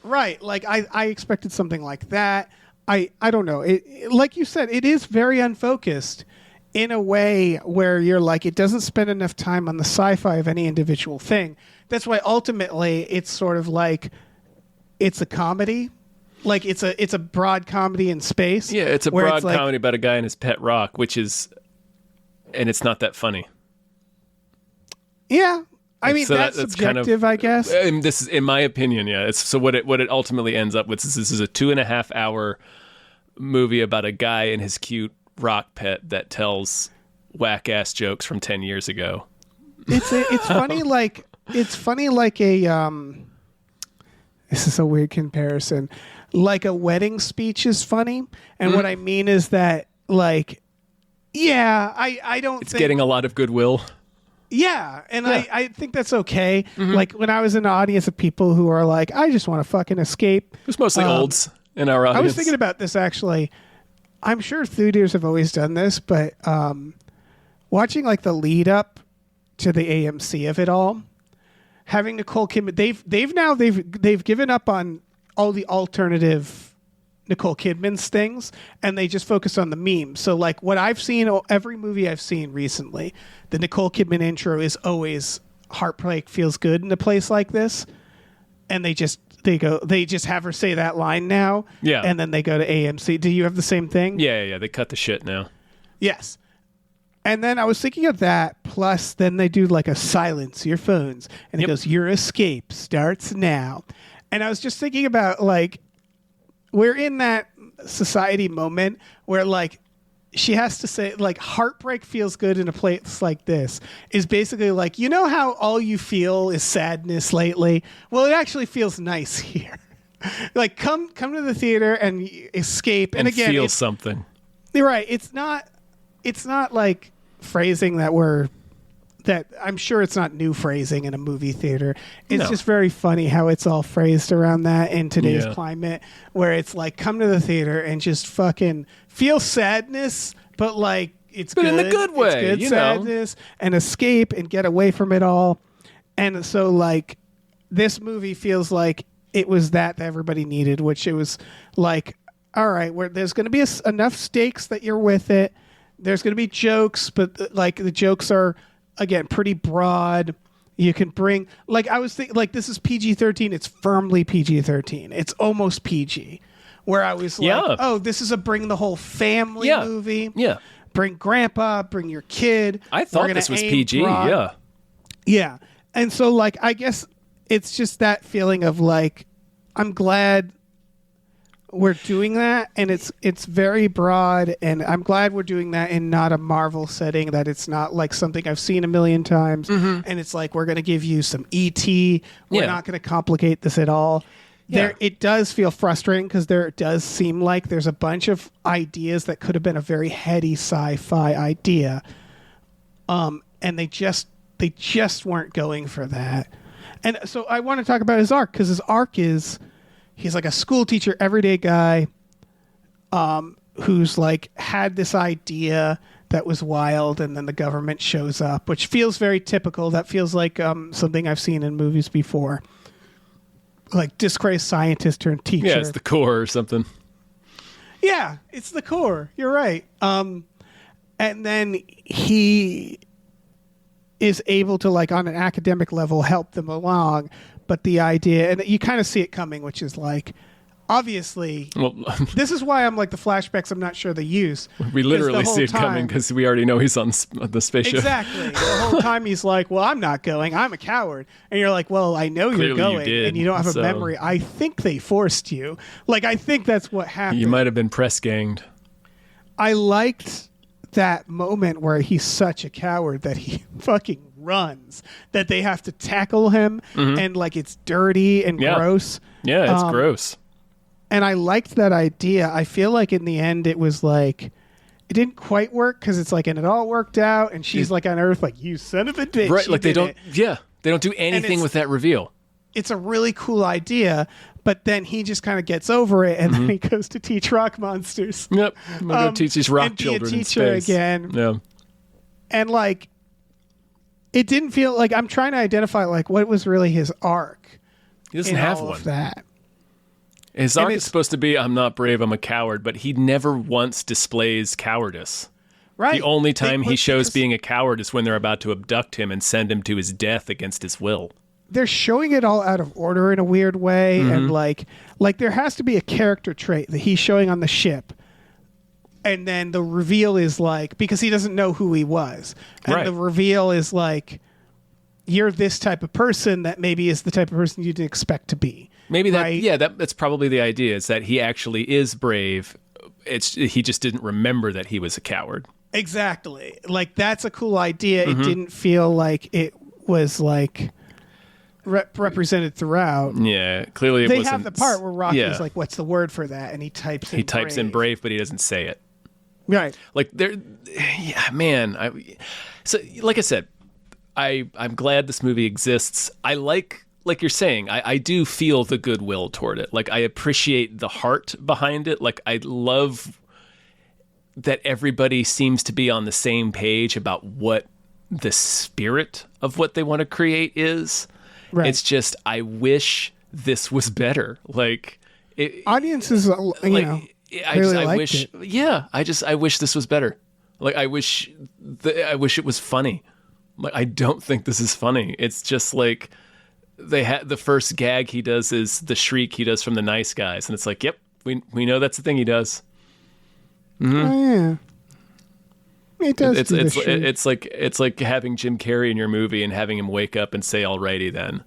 Right. Like I expected something like that. I don't know. It, like you said, it is very unfocused in a way where you're like, it doesn't spend enough time on the sci-fi of any individual thing. That's why ultimately it's sort of like, it's a comedy. Like it's a broad comedy in space. Yeah, it's a where broad like, comedy about a guy and his pet rock, and it's not that funny. Yeah. I mean, So that's that's subjective, kind of, I guess. This is, in my opinion, yeah. It's so what it ultimately ends up with is this is a 2.5 hour movie about a guy and his cute rock pet that tells whack ass jokes from 10 years ago. It's funny like a this is a weird comparison. Like a wedding speech is funny, and what I mean is that like I don't It's think getting a lot of goodwill. Yeah, and I think that's okay. Like when I was in an audience of people who are like, I just want to fucking escape. It was mostly olds in our audience. I was thinking about this actually. I'm sure theaters have always done this, but watching like the lead up to the AMC of it all, having Nicole Kidman, they've given up on all the alternative Nicole Kidman's things, and they just focus on the memes. So like what I've seen, every movie I've seen recently, the Nicole Kidman intro is always heartbreak feels good in a place like this, and they just have her say that line now, and then they go to AMC. Do you have the same thing? Yeah. They cut the shit now. Yes. And then I was thinking of that, plus then they do like a silence your phones, and it goes, your escape starts now. And I was just thinking about like, we're in that society moment where like she has to say like heartbreak feels good in a place like this is basically like, you know how all you feel is sadness lately? Well, it actually feels nice here. Like come to the theater and escape. And again, feel something. You're right. It's not like phrasing that I'm sure it's not new phrasing in a movie theater. It's just very funny how it's all phrased around that in today's climate, where it's like, come to the theater and just fucking feel sadness, but like it's but good. in the good way, it's good you sadness, and escape and get away from it all. And so like this movie feels like it was that everybody needed, which it was like, all right, there's going to be enough stakes that you're with it. There's going to be jokes, but like the jokes are, again, pretty broad. You can bring, like I was thinking, like this is PG-13. It's firmly PG-13. It's almost PG. Where I was like, oh, this is a bring the whole family movie. Yeah. Bring grandpa, bring your kid. I thought this was PG. Broad. Yeah. And so like, I guess it's just that feeling of like, I'm glad we're doing that, and it's very broad, and I'm glad we're doing that in not a Marvel setting, that it's not like something I've seen a million times, and it's like we're going to give you some E.T. We're not going to complicate this at all. There, it does feel frustrating because there does seem like there's a bunch of ideas that could have been a very heady sci-fi idea, and they just weren't going for that. And so I want to talk about his arc, because his arc is, he's like a school teacher, everyday guy, who's like had this idea that was wild, and then the government shows up, which feels very typical. That feels like something I've seen in movies before, like disgraced scientist turned teacher. Yeah, it's the core or something. Yeah, it's the core. You're right. And then he is able to, like, on an academic level, help them along. But the idea, and you kind of see it coming, which is like, obviously, this is why I'm like the flashbacks, I'm not sure the use. We literally see it coming because we already know he's on the spaceship. Exactly. The whole time he's like, well, I'm not going. I'm a coward. And you're like, well, I know Clearly you're going, you did, and you don't have a so. memory. I think they forced you. Like, I think that's what happened. You might have been press ganged. I liked that moment where he's such a coward that he fucking runs, that they have to tackle him, and like it's dirty and gross. Yeah, it's gross. And I liked that idea. I feel like in the end it was like, it didn't quite work, because it's like, and it all worked out, and she's like on Earth like, you son of a bitch. Right, like they don't do anything with that reveal. It's a really cool idea, but then he just kind of gets over it, and then he goes to teach rock monsters. Yep, I'm gonna go teach these rock and be children a teacher in space again. Yeah, and like, it didn't feel like, I'm trying to identify like what was really his arc. He doesn't in have all one. Of that. His arc is supposed to be, I'm not brave, I'm a coward, but he never once displays cowardice. Right. The only time he shows being a coward is when they're about to abduct him and send him to his death against his will. They're showing it all out of order in a weird way, and like there has to be a character trait that he's showing on the ship, and then the reveal is like, because he doesn't know who he was, and the reveal is like, you're this type of person that maybe is the type of person you'd expect to be. Maybe that, right? yeah, that's probably the idea, is that he actually is brave. He just didn't remember that he was a coward. Exactly. Like, that's a cool idea. It didn't feel like it was like represented throughout. Yeah, clearly it They wasn't. have the part where Rocky's yeah. like, "What's the word for that?" And he types in brave, but he doesn't say it. Right. Like yeah, man. So like I said, I'm glad this movie exists. I like you're saying, I do feel the goodwill toward it. Like, I appreciate the heart behind it. Like, I love that everybody seems to be on the same page about what the spirit of what they want to create is. Right. It's just, I wish this was better. Like, Audiences, I liked wish, it. yeah, I wish this was better. Like, I wish it was funny. Like, I don't think this is funny. It's just like, they had the first gag he does is the shriek he does from The Nice Guys, and it's like, yep, we know that's the thing he does. Oh, yeah. It does. It's like having Jim Carrey in your movie and having him wake up and say "Alrighty then."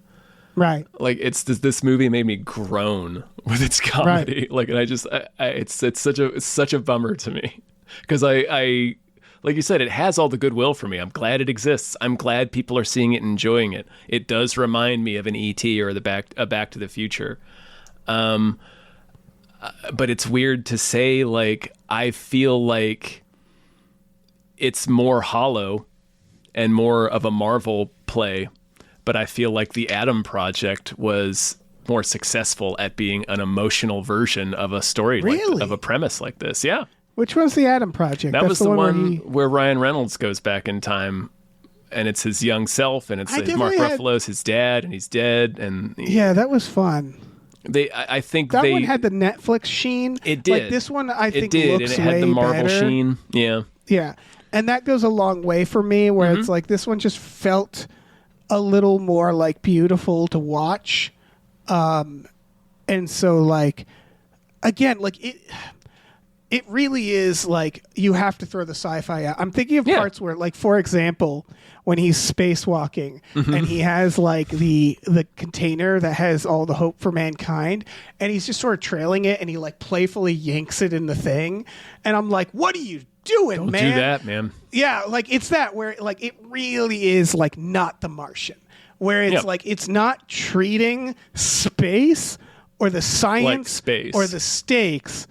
Right. Like, this movie made me groan with its comedy. Right. Like, and it's such a bummer to me, because I like you said, it has all the goodwill for me. I'm glad it exists. I'm glad people are seeing it and enjoying it. It does remind me of an E.T. or a Back to the Future. But it's weird to say, like, I feel like it's more hollow and more of a Marvel play, but I feel like the Adam Project was more successful at being an emotional version of a story, Really? of a premise like this. Yeah. Which one's the Adam Project? That was the one where where Ryan Reynolds goes back in time, and it's his young self, and it's I Mark definitely Ruffalo's his dad, and he's dead, and Yeah, that was fun. I think That they one had the Netflix sheen. it did. Like, this one, I think, it did, looks and it had way the Marvel better. sheen. Yeah, Yeah, and that goes a long way for me. Where Mm-hmm. it's like this one just felt a little more like beautiful to watch, and so like again, like it really is like you have to throw the sci-fi out. I'm thinking of Yeah. parts where, like, for example, when he's spacewalking and he has like the container that has all the hope for mankind, and he's just sort of trailing it, and he like playfully yanks it in the thing, and I'm like, what are you doing, don't man? do that, man. Yeah, like it's that where like it really is like not The Martian, where it's Yeah. like it's not treating space or the science space. or the stakes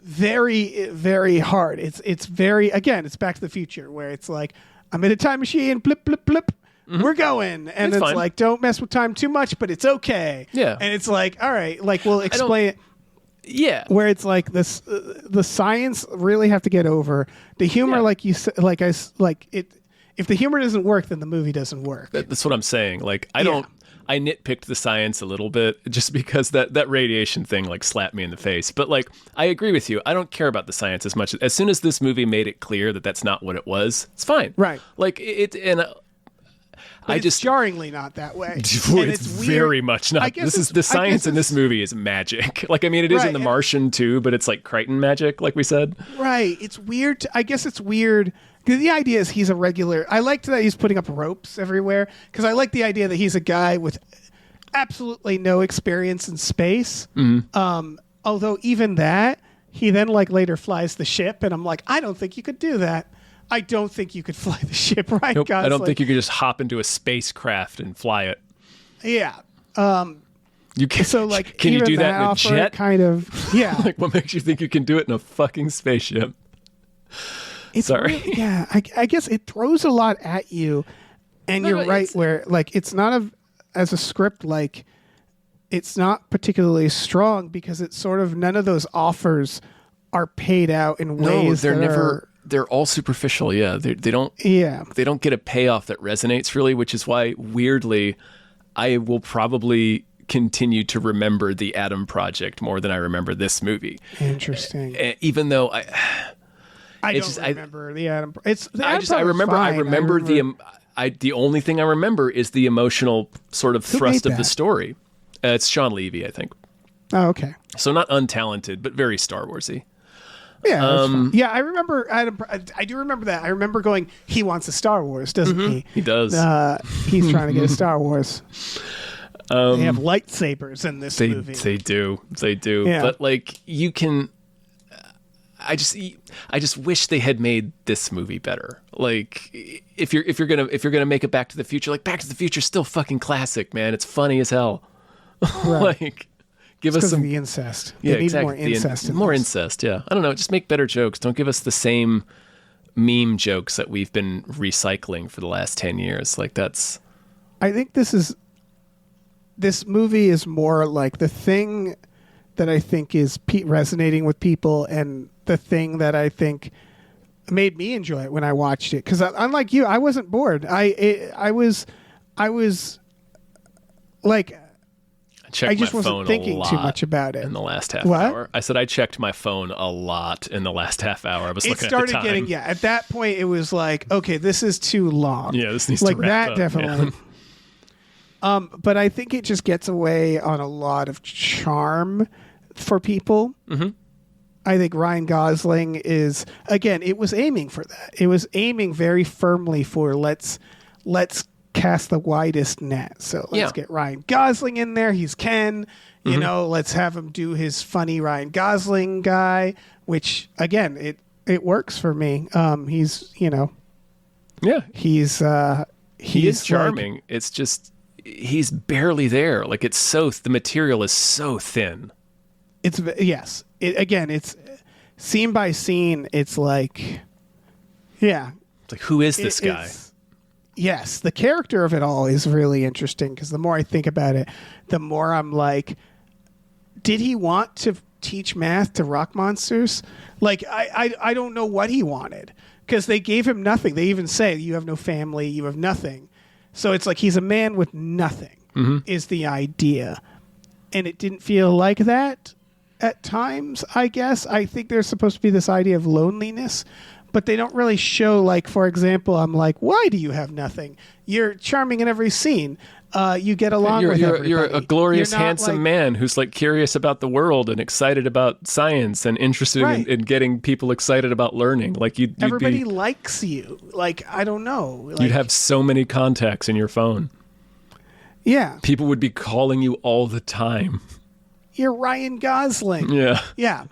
very, very hard. It's very, again, it's Back to the Future, where it's like, I'm in a time machine, blip blip blip, we're going, and It's it's fine. like, don't mess with time too much, but it's okay. Yeah. And it's like, all right, like we'll explain it. Yeah, Where it's like this, the science really have to get over the humor. Yeah. Like you said, like it. If the humor doesn't work, then the movie doesn't work. that's what I'm saying. Like, I nitpicked the science a little bit just because that radiation thing like slapped me in the face. But like, I agree with you. I don't care about the science as much. As soon as this movie made it clear that that's not what it was, it's fine. Right. Like But it's jarringly not that way. It's, And weird. very much not. I guess This is it's- the I science guess in this it's- movie is magic. Like, I mean, it is Right, in The and- Martian too, but it's like Crichton magic, like we said. Right. It's weird. I guess it's weird. 'Cause the idea is he's a regular. I liked that he's putting up ropes everywhere, because I like the idea that he's a guy with absolutely no experience in space. Although even that, he then like later flies the ship, and I'm like, I don't think you could do that. I don't think you could fly the ship, right? Nope, guys? I don't Like, think you could just hop into a spacecraft and fly it. Yeah. You can. So like, can you even do that in a offer jet? Kind of. Yeah. Like, what makes you think you can do it in a fucking spaceship? It's Sorry. really- yeah, I guess it throws a lot at you, and No, you're no, right. it's- Where like it's not as a script, like it's not particularly strong, because it's sort of none of those offers are paid out in No, ways they're that never. are- They're all superficial. Yeah, they don't. yeah, They don't get a payoff that resonates really, which is why weirdly, I will probably continue to remember the Adam Project more than I remember this movie. interesting. Even though I it's don't just- remember the Adam. It's the I Adam just I Project's remember fine. I remember the only thing I remember is the emotional sort of Who thrust made of the that? story. It's Sean Levy, I think. Oh, okay. So not untalented, but very Star Warsy. Yeah, that's fine. Yeah. I remember. I do remember that. I remember going. He wants a Star Wars, doesn't he? He does. He's trying to get a Star Wars. They have lightsabers in this movie. They do. Yeah. But like, you can. I just wish they had made this movie better. Like, if you're gonna make it Back to the Future, like Back to the Future is still fucking classic, man. It's funny as hell. Right. Like, give us some of the incest. Yeah, They need exactly. more incest. in More this. incest. Yeah, I don't know. Just make better jokes. Don't give us the same meme jokes that we've been recycling for the last 10 years. Like, that's. I think this movie is more like the thing that I think is resonating with people, and the thing that I think made me enjoy it when I watched it. Because unlike you, I wasn't bored. I was like. I just wasn't thinking too much about it in the last half What? hour. I said I checked my phone a lot in the last half hour. I was It looking started at the time. getting at that point it was like, okay, this is too long. Yeah, this needs like to wrap that up. definitely. Yeah. But I think it just gets away on a lot of charm for people. Mm-hmm. I think Ryan Gosling is, again, it was aiming for that. It was aiming very firmly for let's cast the widest net. So let's get Ryan Gosling in there. He's Ken. You know, let's have him do his funny Ryan Gosling guy, which again, it works for me. He's, you know, he is like, charming. It's just he's barely there. Like, the material is so thin. It's it's scene by scene. It's like, yeah. It's like, who is this guy? Yes, the character of it all is really interesting, because the more I think about it, the more I'm like, did he want to teach math to rock monsters? Like, I don't know what he wanted, because they gave him nothing. They even say, you have no family, you have nothing. So it's like he's a man with nothing is the idea. And it didn't feel like that at times, I guess. I think there's supposed to be this idea of loneliness, but they don't really show, like, for example, I'm like, why do you have nothing? You're charming in every scene. You get along with everybody. You're a glorious, You're not, handsome like, man who's like curious about the world and excited about science and interested Right. in getting people excited about learning. Like, everybody likes you. Like, I don't know. Like, you'd have so many contacts in your phone. yeah. People would be calling you all the time. You're Ryan Gosling. Yeah. Yeah.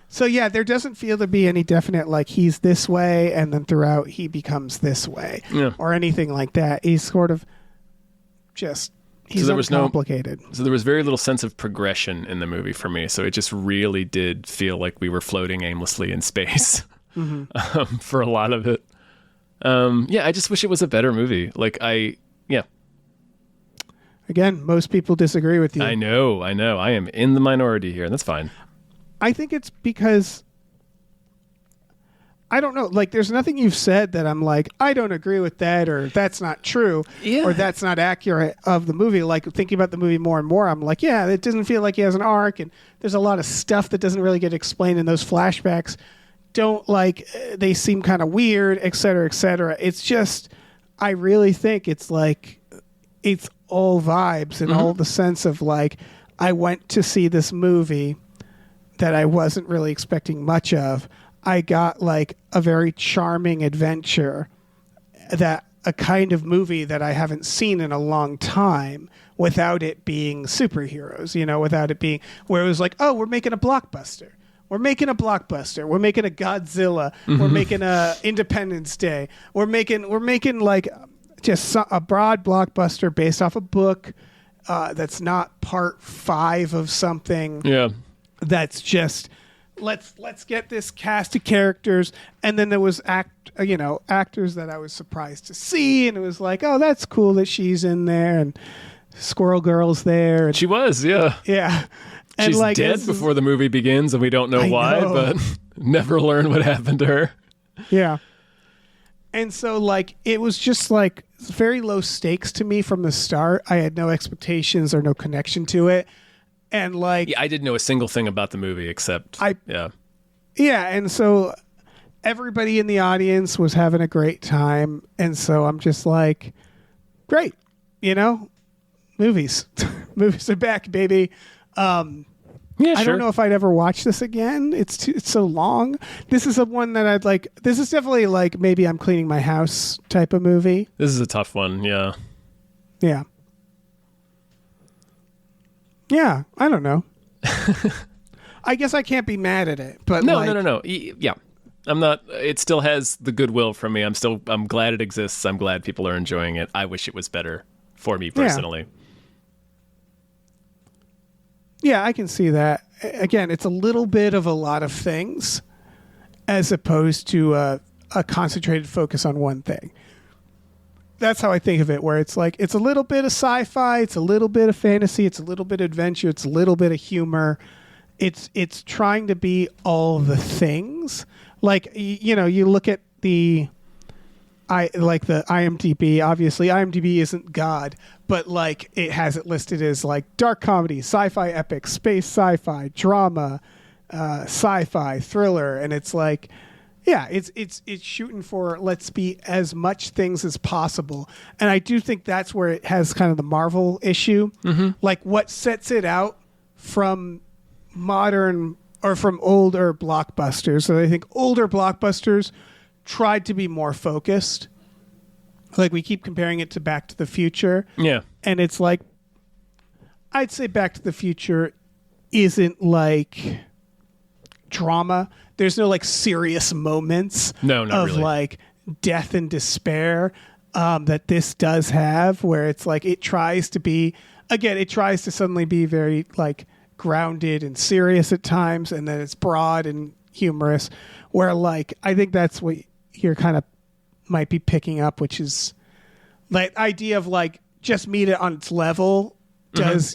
So, yeah, there doesn't feel to be any definite, like, he's this way, and then throughout he becomes this way. Yeah. Or anything like that. He's sort of just, he's uncomplicated. So there was very little sense of progression in the movie for me. So it just really did feel like we were floating aimlessly in space for a lot of it. I just wish it was a better movie. Like, Again, most people disagree with you. I know. I am in the minority here, and that's fine. I think it's because, I don't know, like, there's nothing you've said that I'm like, I don't agree with that, or that's not true, or that's not accurate of the movie. Like, thinking about the movie more and more, I'm like, yeah, it doesn't feel like he has an arc, and there's a lot of stuff that doesn't really get explained in those flashbacks. They seem kind of weird, et cetera, et cetera. It's just, I really think it's like, it's all vibes and all the sense of, like, I went to see this movie that I wasn't really expecting much of. I got, like, a very charming adventure, that a kind of movie that I haven't seen in a long time, without it being superheroes, you know, without it being where it was like, oh, we're making a blockbuster. We're making a blockbuster. We're making a Godzilla. We're making a Independence Day. We're making like just a broad blockbuster based off a book that's not part 5 of something. Yeah. That's just let's get this cast of characters, and then there was actors that I was surprised to see, and it was like, oh, that's cool that she's in there, and Squirrel Girl's there. And, She was, yeah. yeah. And She's like, dead before the movie begins, and we don't know why, but never learn what happened to her. Yeah. And so, like, it was just, like, very low stakes to me from the start. I had no expectations or no connection to it. And, like... Yeah, I didn't know a single thing about the movie except... Yeah, and so everybody in the audience was having a great time. And so I'm just like, great. You know? Movies. Movies are back, baby. Yeah, I sure. don't know if I'd ever watch this again. It's so long. This is a one that I'd like. This is definitely like maybe I'm cleaning my house type of movie. This is a tough one. Yeah. Yeah. Yeah, I don't know. I guess I can't be mad at it, but No, like, no. Yeah. I'm not. It still has the goodwill from me. I'm glad it exists. I'm glad people are enjoying it. I wish it was better for me personally. Yeah, I can see that. Again, it's a little bit of a lot of things as opposed to a concentrated focus on one thing. That's how I think of it, where it's like it's a little bit of sci-fi, it's a little bit of fantasy, it's a little bit of adventure, it's a little bit of humor. It's trying to be all the things. Like, you know, you look at the IMDb. Obviously, IMDb isn't God, but like it has it listed as like dark comedy, sci-fi epic, space sci-fi, drama, sci-fi, thriller, and it's like, yeah, it's shooting for let's be as much things as possible. And I do think that's where it has kind of the Marvel issue. Mm-hmm. Like what sets it out from modern or from older blockbusters. So I think older blockbusters tried to be more focused. Like we keep comparing it to Back to the Future. Yeah. And it's like, I'd say Back to the Future isn't like drama. There's no like serious moments No, not of really. like death and despair that this does have, where it's like it tries to be, again, it tries to suddenly be very like grounded and serious at times, and then it's broad and humorous, where like I think that's what you're kind of might be picking up, which is like idea of like just meet it on its level.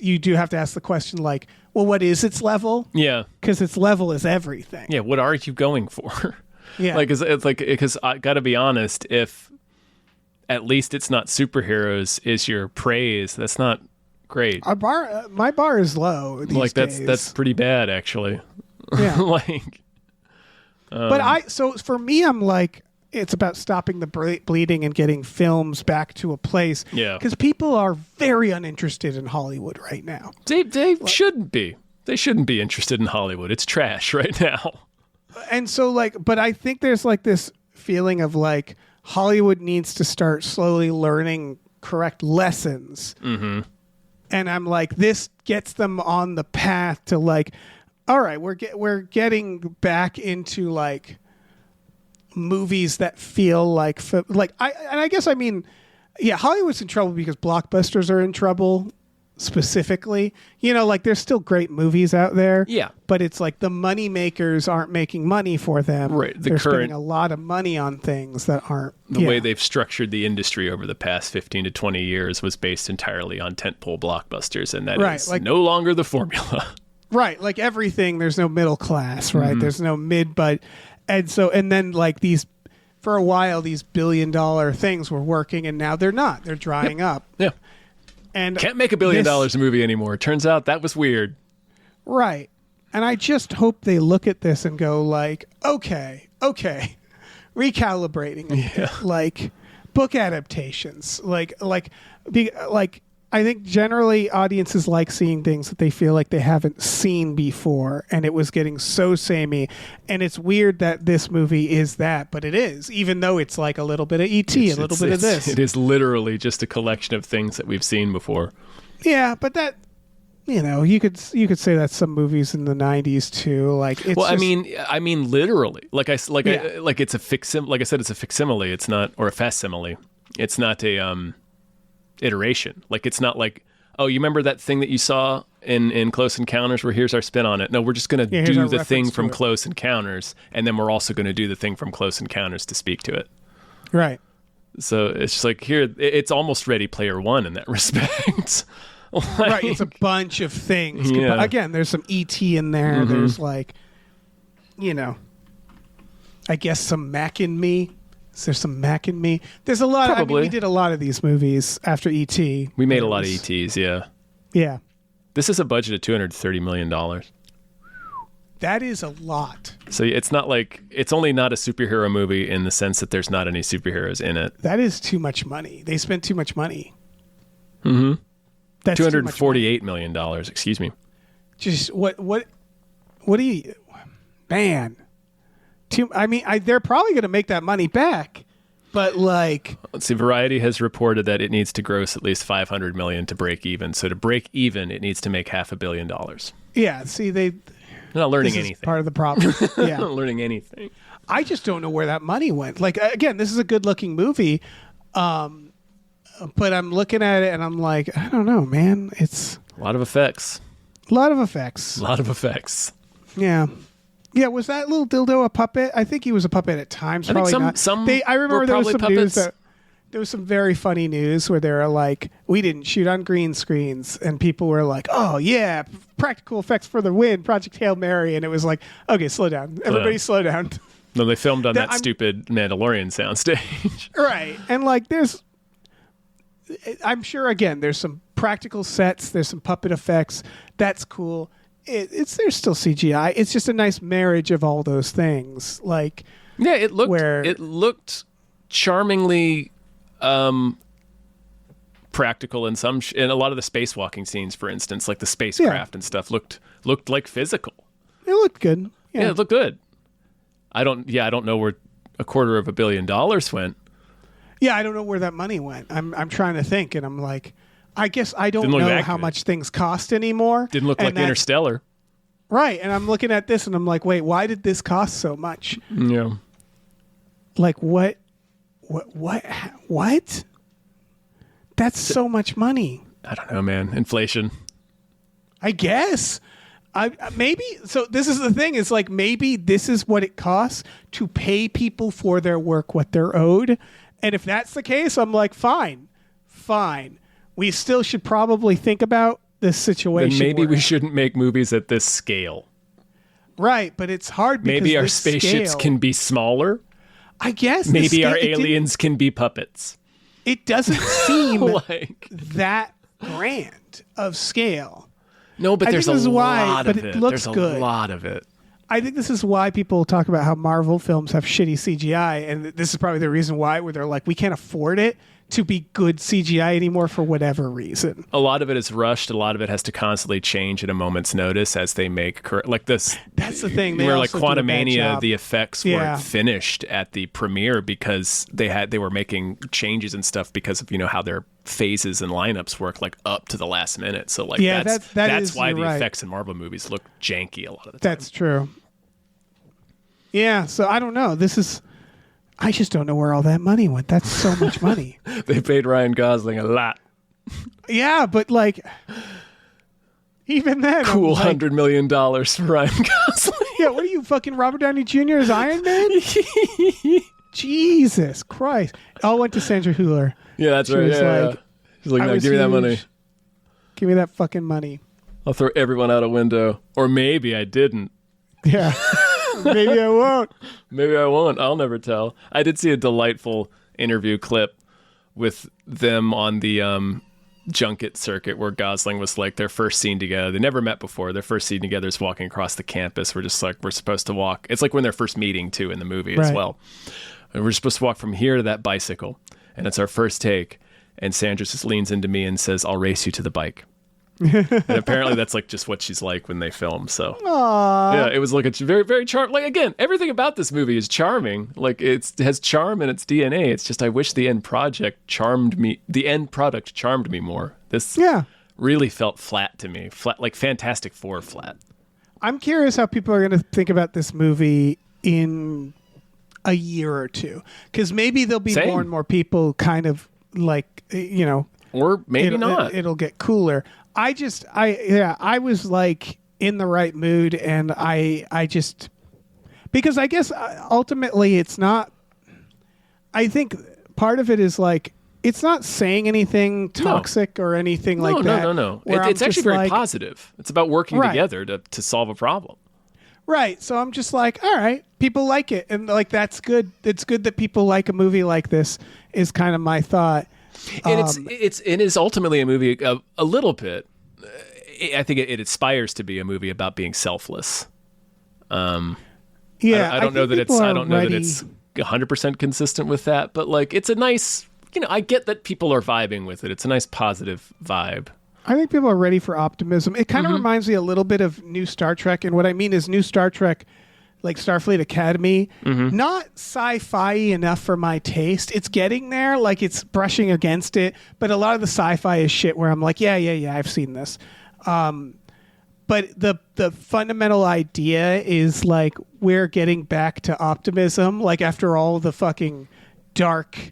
You do have to ask the question like, well, what is its level? Yeah. Because its level is everything. Yeah. What are you going for? Yeah. Like, it's like, because I got to be honest, if at least it's not superheroes is your praise, that's not great. My bar is low these Like days. that's pretty bad, actually. Yeah. Like, But so for me, I'm like, it's about stopping the bleeding and getting films back to a place. Yeah. Because people are very uninterested in Hollywood right now. they shouldn't be. They shouldn't be interested in Hollywood. It's trash right now. And so like, but I think there's like this feeling of like Hollywood needs to start slowly learning correct lessons. Mm-hmm. And I'm like, this gets them on the path to like, all right, we're getting back into like movies that feel like I guess I mean, yeah, Hollywood's in trouble because blockbusters are in trouble specifically. You know, like there's still great movies out there. Yeah. But it's like the money makers aren't making money for them. Right. They're spending a lot of money on things that aren't. The way they've structured the industry over the past 15 to 20 years was based entirely on tentpole blockbusters, and that is like, no longer the formula. Right. Like everything, there's no middle class, right? There's no mid, but, and then like these, for a while, these $1 billion things were working, and now they're not. They're drying up. Yeah. And Can't make $1 billion a movie anymore. Turns out that was weird. Right. And I just hope they look at this and go like, okay, recalibrating, like book adaptations, like I think generally audiences like seeing things that they feel like they haven't seen before, and it was getting so samey. And it's weird that this movie is that, but it is, even though it's like a little bit of E.T., a little bit of this. It is literally just a collection of things that we've seen before. Yeah, but that, you know, you could say that some movies in the 90s too. Like, it's Well, just, I mean, literally, like it's a facsimile. Like I said, it's a facsimile. It's not, or a facsimile. It's not a iteration. Like it's not like, oh, you remember that thing that you saw in Close Encounters where here's our spin on it. No, we're just going to do the thing from Close Encounters, and then we're also going to do the thing from Close Encounters to speak to it. right. So it's just like here, it's almost Ready Player One in that respect. Right, it's a bunch of things. Yeah. But again, there's some E.T. in there. There's like, you know, I guess some Mac and Me. Is there some Mac and Me? There's a lot. Probably. I mean, we did a lot of these movies after E.T. We made a lot of ETs, yeah. Yeah, This is a budget of $230 million. that is a lot. So it's not like, it's only not a superhero movie in the sense that there's not any superheroes in it. That is too much money. They spent too much money. Mm-hmm. That's $248 million, excuse me. just what do you, man? They're probably going to make that money back, but like, let's see. Variety has reported that it needs to gross at least $500 million to break even. So to break even, it needs to make $500 million. Yeah. See, they're not learning this anything. Is part of the problem. Yeah. Not learning anything. I just don't know where that money went. Like, again, this is a good-looking movie, but I'm looking at it and I'm like, I don't know, man. It's a lot of effects. A lot of effects. A lot of effects. Yeah. Yeah, was that little dildo a puppet? I think he was a puppet at times. I probably think not. some I remember were there was some probably news puppets. there was some very funny news where they were like, we didn't shoot on green screens, and people were like, oh yeah, practical effects for the win, Project Hail Mary, and it was like, okay, slow down, everybody, slow down. No, they filmed on that stupid Mandalorian soundstage. Right, and like I'm sure again there's some practical sets, there's some puppet effects. That's cool. There's still CGI. It's just a nice marriage of all those things. Like, yeah, it looked charmingly practical in in a lot of the spacewalking scenes, for instance, like the spacecraft and stuff looked like physical. It looked good. Yeah, it looked good. I don't know where $250 million went. Yeah, I don't know where that money went. I'm trying to think, and I'm like, I guess I don't Didn't look know that how good. much things cost anymore. Didn't look like Interstellar. Right, and I'm looking at this, and I'm like, wait, why did this cost so much? Yeah. Like, what? That's so much money. I don't know, man. Inflation. I guess. Maybe. So this is the thing. Is like maybe this is what it costs to pay people for their work what they're owed, and if that's the case, I'm like, fine. We still should probably think about this situation. Then maybe we shouldn't make movies at this scale. Right, but it's hard because maybe our this spaceships scale, can be smaller. I guess. Maybe our aliens can be puppets. It doesn't seem like that grand of scale. No, but there's a lot of it. It looks There's good. a lot of it. I think this is why people talk about how Marvel films have shitty CGI, and this is probably the reason why, where they're like, we can't afford it to be good CGI anymore for whatever reason. A lot of it is rushed. A lot of it has to constantly change at a moment's notice as they make like this. That's the thing. They where like also do a bad Quantumania, job. the effects weren't finished at the premiere because they were making changes and stuff because of how their phases and lineups work like up to the last minute. So like that's why the effects in Marvel movies look janky a lot of the time. That's true. Yeah, so I don't know. I just don't know where all that money went. That's so much money. They paid Ryan Gosling a lot. Yeah, but like, even then, Cool I'm like, $100 million for Ryan Gosling. Yeah, what are you, fucking Robert Downey Jr. as Iron Man? Jesus Christ. It all went to Sandra Hüller. Yeah, that's She right. was Yeah, like, yeah. She's like, I no, was give me that money. huge. Give me that fucking money. I'll throw everyone out a window. Or maybe I didn't. Yeah. Maybe I won't. Maybe I won't. I'll never tell. I did see a delightful interview clip with them on the junket circuit where Gosling was like their first scene together. They never met before. Their first scene together is walking across the campus. We're just like, we're supposed to walk. It's like when they're first meeting too in the movie as well. And we're supposed to walk from here to that bicycle. And it's our first take. And Sandra just leans into me and says, I'll race you to the bike. And apparently that's like just what she's like when they film. So yeah, it was like it's very, very charming. Like again, everything about this movie is charming. Like it has charm in its DNA. It's just I wish the end product charmed me more. This really felt flat to me. Flat, like Fantastic Four flat. I'm curious how people are going to think about this movie in a year or two, because maybe there'll be more and more people kind of like or maybe not. It'll get cooler. I was like in the right mood, and I just, because I guess ultimately it's not, I think part of it is like, it's not saying anything toxic or anything like that. No. where It's I'm actually just very like, positive. It's about working together to solve a problem. Right. So I'm just like, all right, people like it. And like, that's good. It's good that people like a movie like this is kind of my thought. And it is ultimately a movie a little bit. I think it aspires to be a movie about being selfless. I don't know that it's 100% consistent with that, but like it's a nice, I get that people are vibing with it. It's a nice positive vibe. I think people are ready for optimism. It kind of reminds me a little bit of New Star Trek, and what I mean is New Star Trek, like Starfleet Academy, not sci-fi enough for my taste. It's getting there, like it's brushing against it, but a lot of the sci-fi is shit where I'm like, yeah, I've seen this. But the fundamental idea is like we're getting back to optimism, like after all the fucking dark,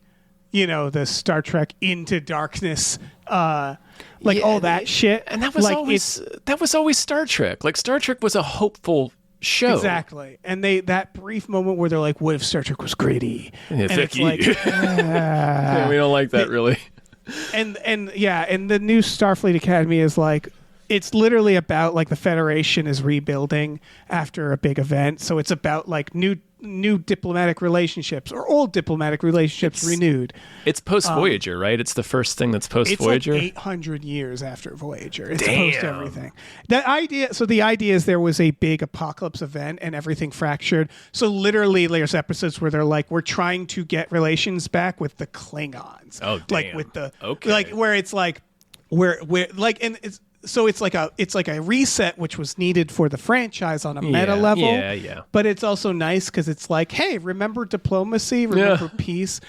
the Star Trek Into Darkness, all that shit. And that was like, always Star Trek. Like Star Trek was a hopeful show. Exactly. And that brief moment where they're like, what if Star Trek was gritty? Yeah, and it's like, yeah, we don't like that really. And the new Starfleet Academy is like, it's literally about like the Federation is rebuilding after a big event. So it's about like new diplomatic relationships or old diplomatic relationships renewed. It's post Voyager, right? It's the first thing that's post Voyager. It's like 800 years after Voyager. It's Damn. post everything. The idea is there was a big apocalypse event and everything fractured. So literally there's episodes where they're like, we're trying to get relations back with the Klingons. Oh, damn. Like with the okay. like where it's like where like and it's so it's like a reset which was needed for the franchise on a meta level. Yeah. But it's also nice because it's like, hey, remember diplomacy, remember peace.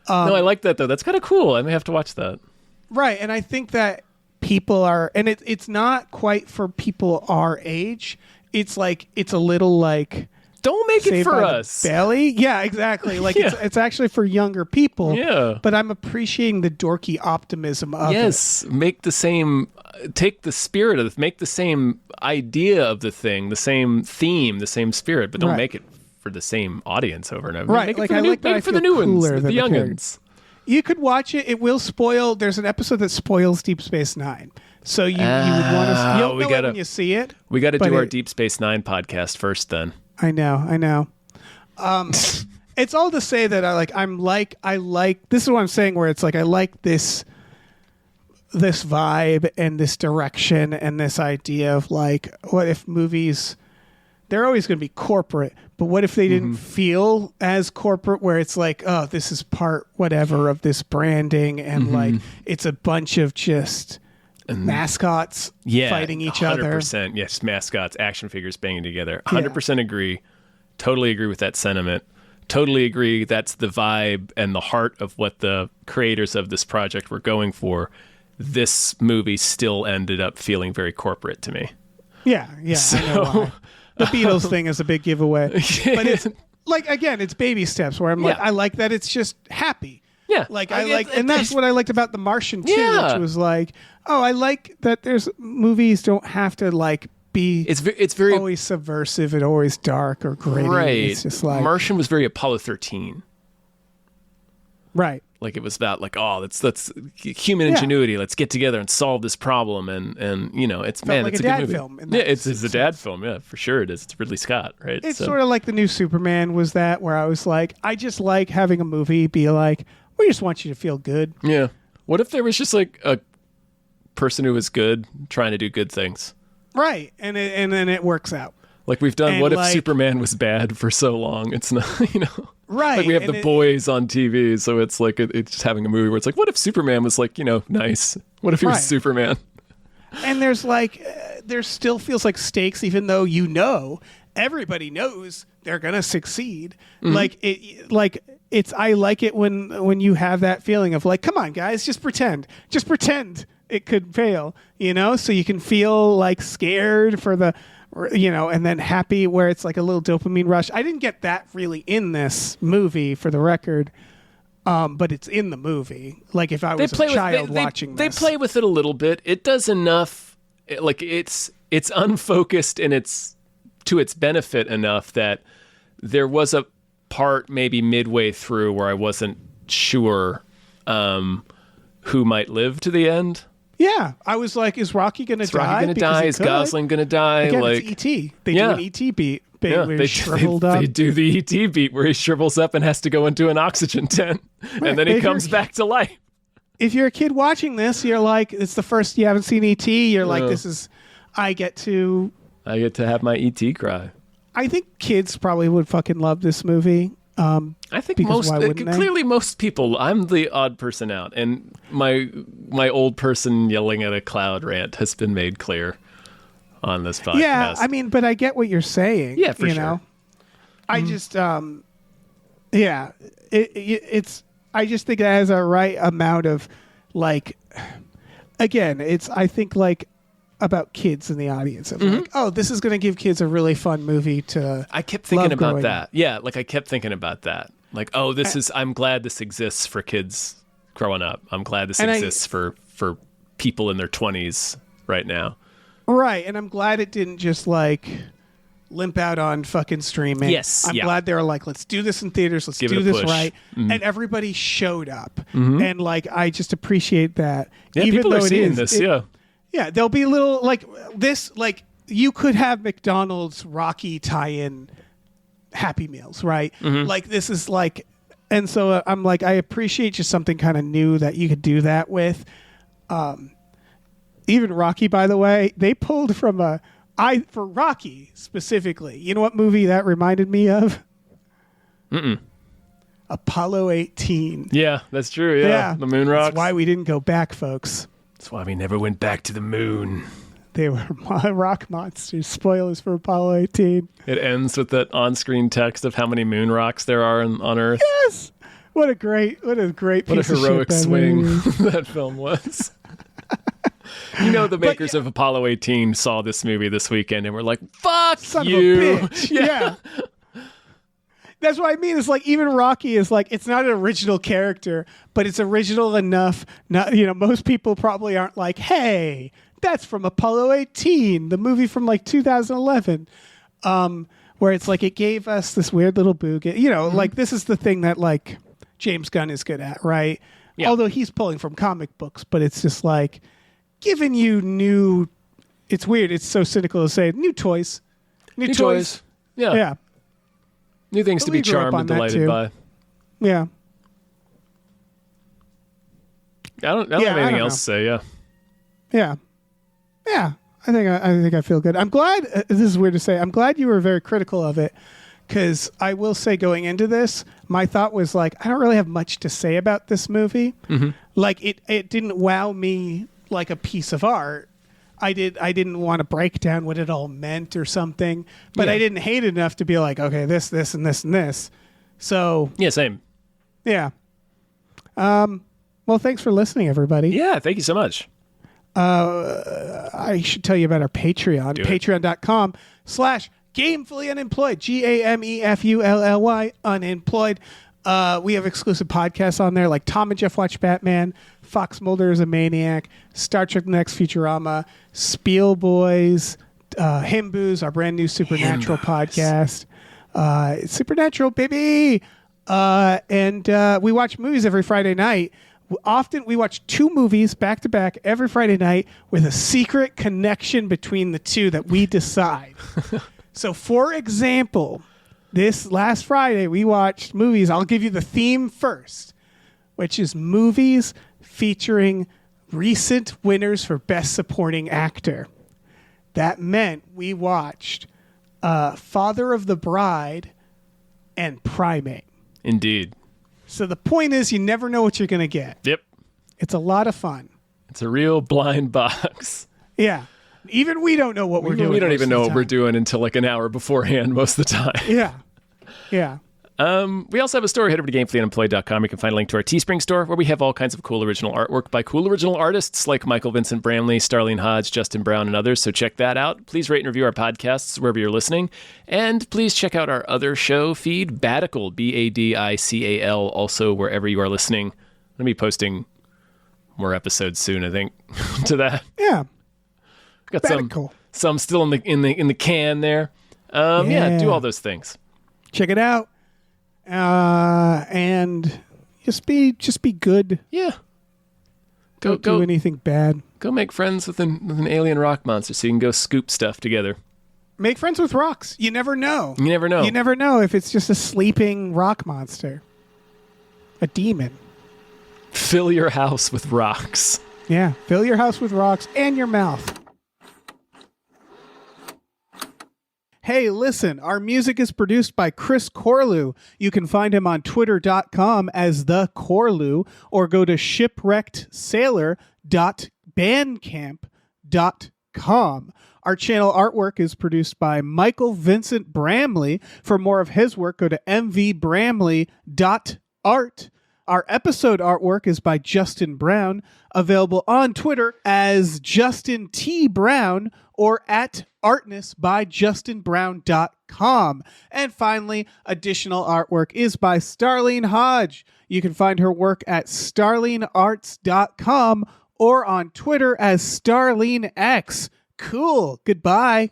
No, I like that though. That's kind of cool. I may have to watch that. Right, and I think that people are, and it's not quite for people our age. It's like it's a little like don't make it Saved for by the us. Belly, yeah, exactly. Like it's actually for younger people. Yeah, but I'm appreciating the dorky optimism of it. Yes, take the spirit of make the same idea of the thing, the same theme, the same spirit, but don't make it for the same audience over and over. Right, make like it for I the like that. I for the feel new ones, cooler the than youngins. You could watch it. It will spoil. There's an episode that spoils Deep Space Nine. So you would want to. You'll know it when you see it. We got to do our Deep Space Nine podcast first, then. I know. It's all to say that I like. This is what I'm saying. Where it's like I like this vibe and this direction and this idea of like, what if movies? They're always going to be corporate, but what if they didn't feel as corporate? Where it's like, oh, this is part whatever of this branding, and like it's a bunch of just mascots fighting each 100%, other. 100%. Yes, mascots, action figures banging together. 100% agree. Totally agree with that sentiment. Totally agree. That's the vibe and the heart of what the creators of this project were going for. This movie still ended up feeling very corporate to me. Yeah, I know why. The Beatles thing is a big giveaway. But it's like, again, it's baby steps where I'm like, I like that it's just happy. Yeah. Like and that's what I liked about The Martian too, which was like, oh, I like that there's movies don't have to like be it's very always subversive and always dark or gritty. Right. It's just like Martian was very Apollo 13. Right. Like it was about like, oh, that's human ingenuity. Let's get together and solve this problem. And it's like it's a a good dad movie. film in Yeah, that it's a dad film. Yeah, for sure it is. It's Ridley Scott, right? It's sort of like the new Superman was that, where I was like, I just like having a movie be like, we just want you to feel good. Yeah. What if there was just like a person who was good trying to do good things? Right. And then it works out. Like we've done. And What if like- Superman was bad for so long? It's not, Right. Like we have and The Boys on TV, so it's like it's just having a movie where it's like, what if Superman was like, nice? What if he Right. was Superman? And there's like, there still feels like stakes, even though everybody knows they're gonna succeed. I like it when you have that feeling of like, come on, guys, just pretend it could fail, so you can feel like scared for the. And then happy where it's like a little dopamine rush. I didn't get that really in this movie, for the record, but it's in the movie. Like if I was a child watching this. They play with it a little bit. It does enough. Like it's unfocused and it's to its benefit enough that there was a part maybe midway through where I wasn't sure who might live to the end. Yeah, I was like, is Rocky going to die? Rocky going to die? Is Gosling going to die? Again, like it's E.T. They do an E.T. beat. Where he's shriveled up. They do the E.T. beat where he shrivels up and has to go into an oxygen tent. Right. And then he comes back to life. If you're a kid watching this, you're like, it's the first you haven't seen E.T. You're like, I get to have my E.T. cry. I think kids probably would fucking love this movie. I think Because why wouldn't they? clearly most people. I'm the odd person out, and my old person yelling at a cloud rant has been made clear on this podcast. Yeah, I mean, but I get what you're saying. Yeah, for you sure. know? I just, yeah, it's. I just think it has a right amount of, like, again, it's. I think like about kids in the audience. Of like, oh, this is going to give kids a really fun movie to. I kept thinking love about growing that. up. Yeah, like I kept thinking about that. Like, oh, this is. I'm glad this exists for kids growing up. I'm glad this And exists for people in their 20s right now. Right, and I'm glad it didn't just like limp out on fucking streaming. Yes, I'm yeah. glad they were like, let's do this in theaters, let's Give it do a this push. right, and everybody showed up, and like I just appreciate that. Yeah, even people though are it seeing is, this. it- Yeah. yeah, there'll be little like this, like you could have McDonald's Rocky tie-in Happy Meals, right? Like this is like, and so I'm like, I appreciate just something kind of new that you could do that with. Even Rocky, by the way, they pulled from for Rocky specifically. You know what movie that reminded me of? Apollo 18. Yeah, that's true. Yeah, the moon rocks. That's why we didn't go back, folks. That's why we never went back to the moon. They were rock monsters. Spoilers for Apollo 18. It ends with that on-screen text of how many moon rocks there are on Earth. Yes. What a great What a piece of shit heroic that swing movie is. that film was. You know, the makers of Apollo 18 saw this movie this weekend and were like, fuck Son you. of a bitch. Yeah. That's what I mean. It's like even Rocky is like, it's not an original character, but it's original enough. Not, most people probably aren't like, hey, that's from Apollo 18, the movie from like 2011, where it's like it gave us this weird little boog. Like this is the thing that like James Gunn is good at, right? Yeah. Although he's pulling from comic books, but it's just like giving you new. It's weird. It's so cynical to say new toys, New toys. Yeah. Yeah. New things But to be we grew up charmed on and that delighted too. by. Yeah. I don't Yeah, have I anything don't else know. to say. Yeah. Yeah. Yeah. I think I feel good. I'm glad. This is weird to say. I'm glad you were very critical of it, because I will say going into this, my thought was like, I don't really have much to say about this movie. Like it didn't wow me like a piece of art. I didn't want to break down what it all meant or something, but Yeah. I didn't hate it enough to be like, okay, this, and this, and this. So Yeah, same. yeah. Well, thanks for listening, everybody. Yeah, thank you so much. I should tell you about our Patreon. Do it. Patreon.com/gamefully unemployed. GAMEFULLY unemployed. We have exclusive podcasts on there like Tom and Jeff Watch Batman, Fox Mulder is a Maniac, Star Trek The Next Futurama, Spiel Boys, Himboos, our brand new Supernatural podcast. Supernatural, baby! And we watch movies every Friday night. Often we watch 2 movies back to back every Friday night with a secret connection between the two that we decide. So, for example, this last Friday we watched movies. I'll give you the theme first, which is movies featuring recent winners for Best Supporting Actor. That meant we watched Father of the Bride and Primate. Indeed. So the point is, you never know what you're going to get. Yep. It's a lot of fun. It's a real blind box. Yeah. Even we don't know what we're doing. We don't most even of know the what we're time. doing until like an hour beforehand most of the time. Yeah. Yeah. We also have a store. Head over to gamefullyunemployed.com. You can find a link to our Teespring store where we have all kinds of cool original artwork by cool original artists like Michael Vincent Bramley, Starlene Hodge, Justin Brown, and others. So check that out. Please rate and review our podcasts wherever you're listening. And please check out our other show feed, Badical, BADICAL, also wherever you are listening. I'm going to be posting more episodes soon, I think, to that. Yeah. Got Badical. some still in the can there. Yeah, do all those things. Check it out. And just be good. Yeah. Don't do anything bad. Go make friends with an alien rock monster so you can go scoop stuff together. Make friends with rocks. You never know. You never know. You never know if it's just a sleeping rock monster. A demon. Fill your house with rocks. Yeah. Fill your house with rocks and your mouth. Hey, listen, our music is produced by Chris Corlew. You can find him on twitter.com as The Corlew or go to shipwreckedsailor.bandcamp.com. Our channel artwork is produced by Michael Vincent Bramley. For more of his work, go to mvbramley.art. Our episode artwork is by Justin Brown, available on Twitter as Justin T. Brown or at artnessbyjustinbrown.com. And finally, additional artwork is by Starlene Hodge. You can find her work at starlenearts.com or on Twitter as StarleneX. Cool. Goodbye.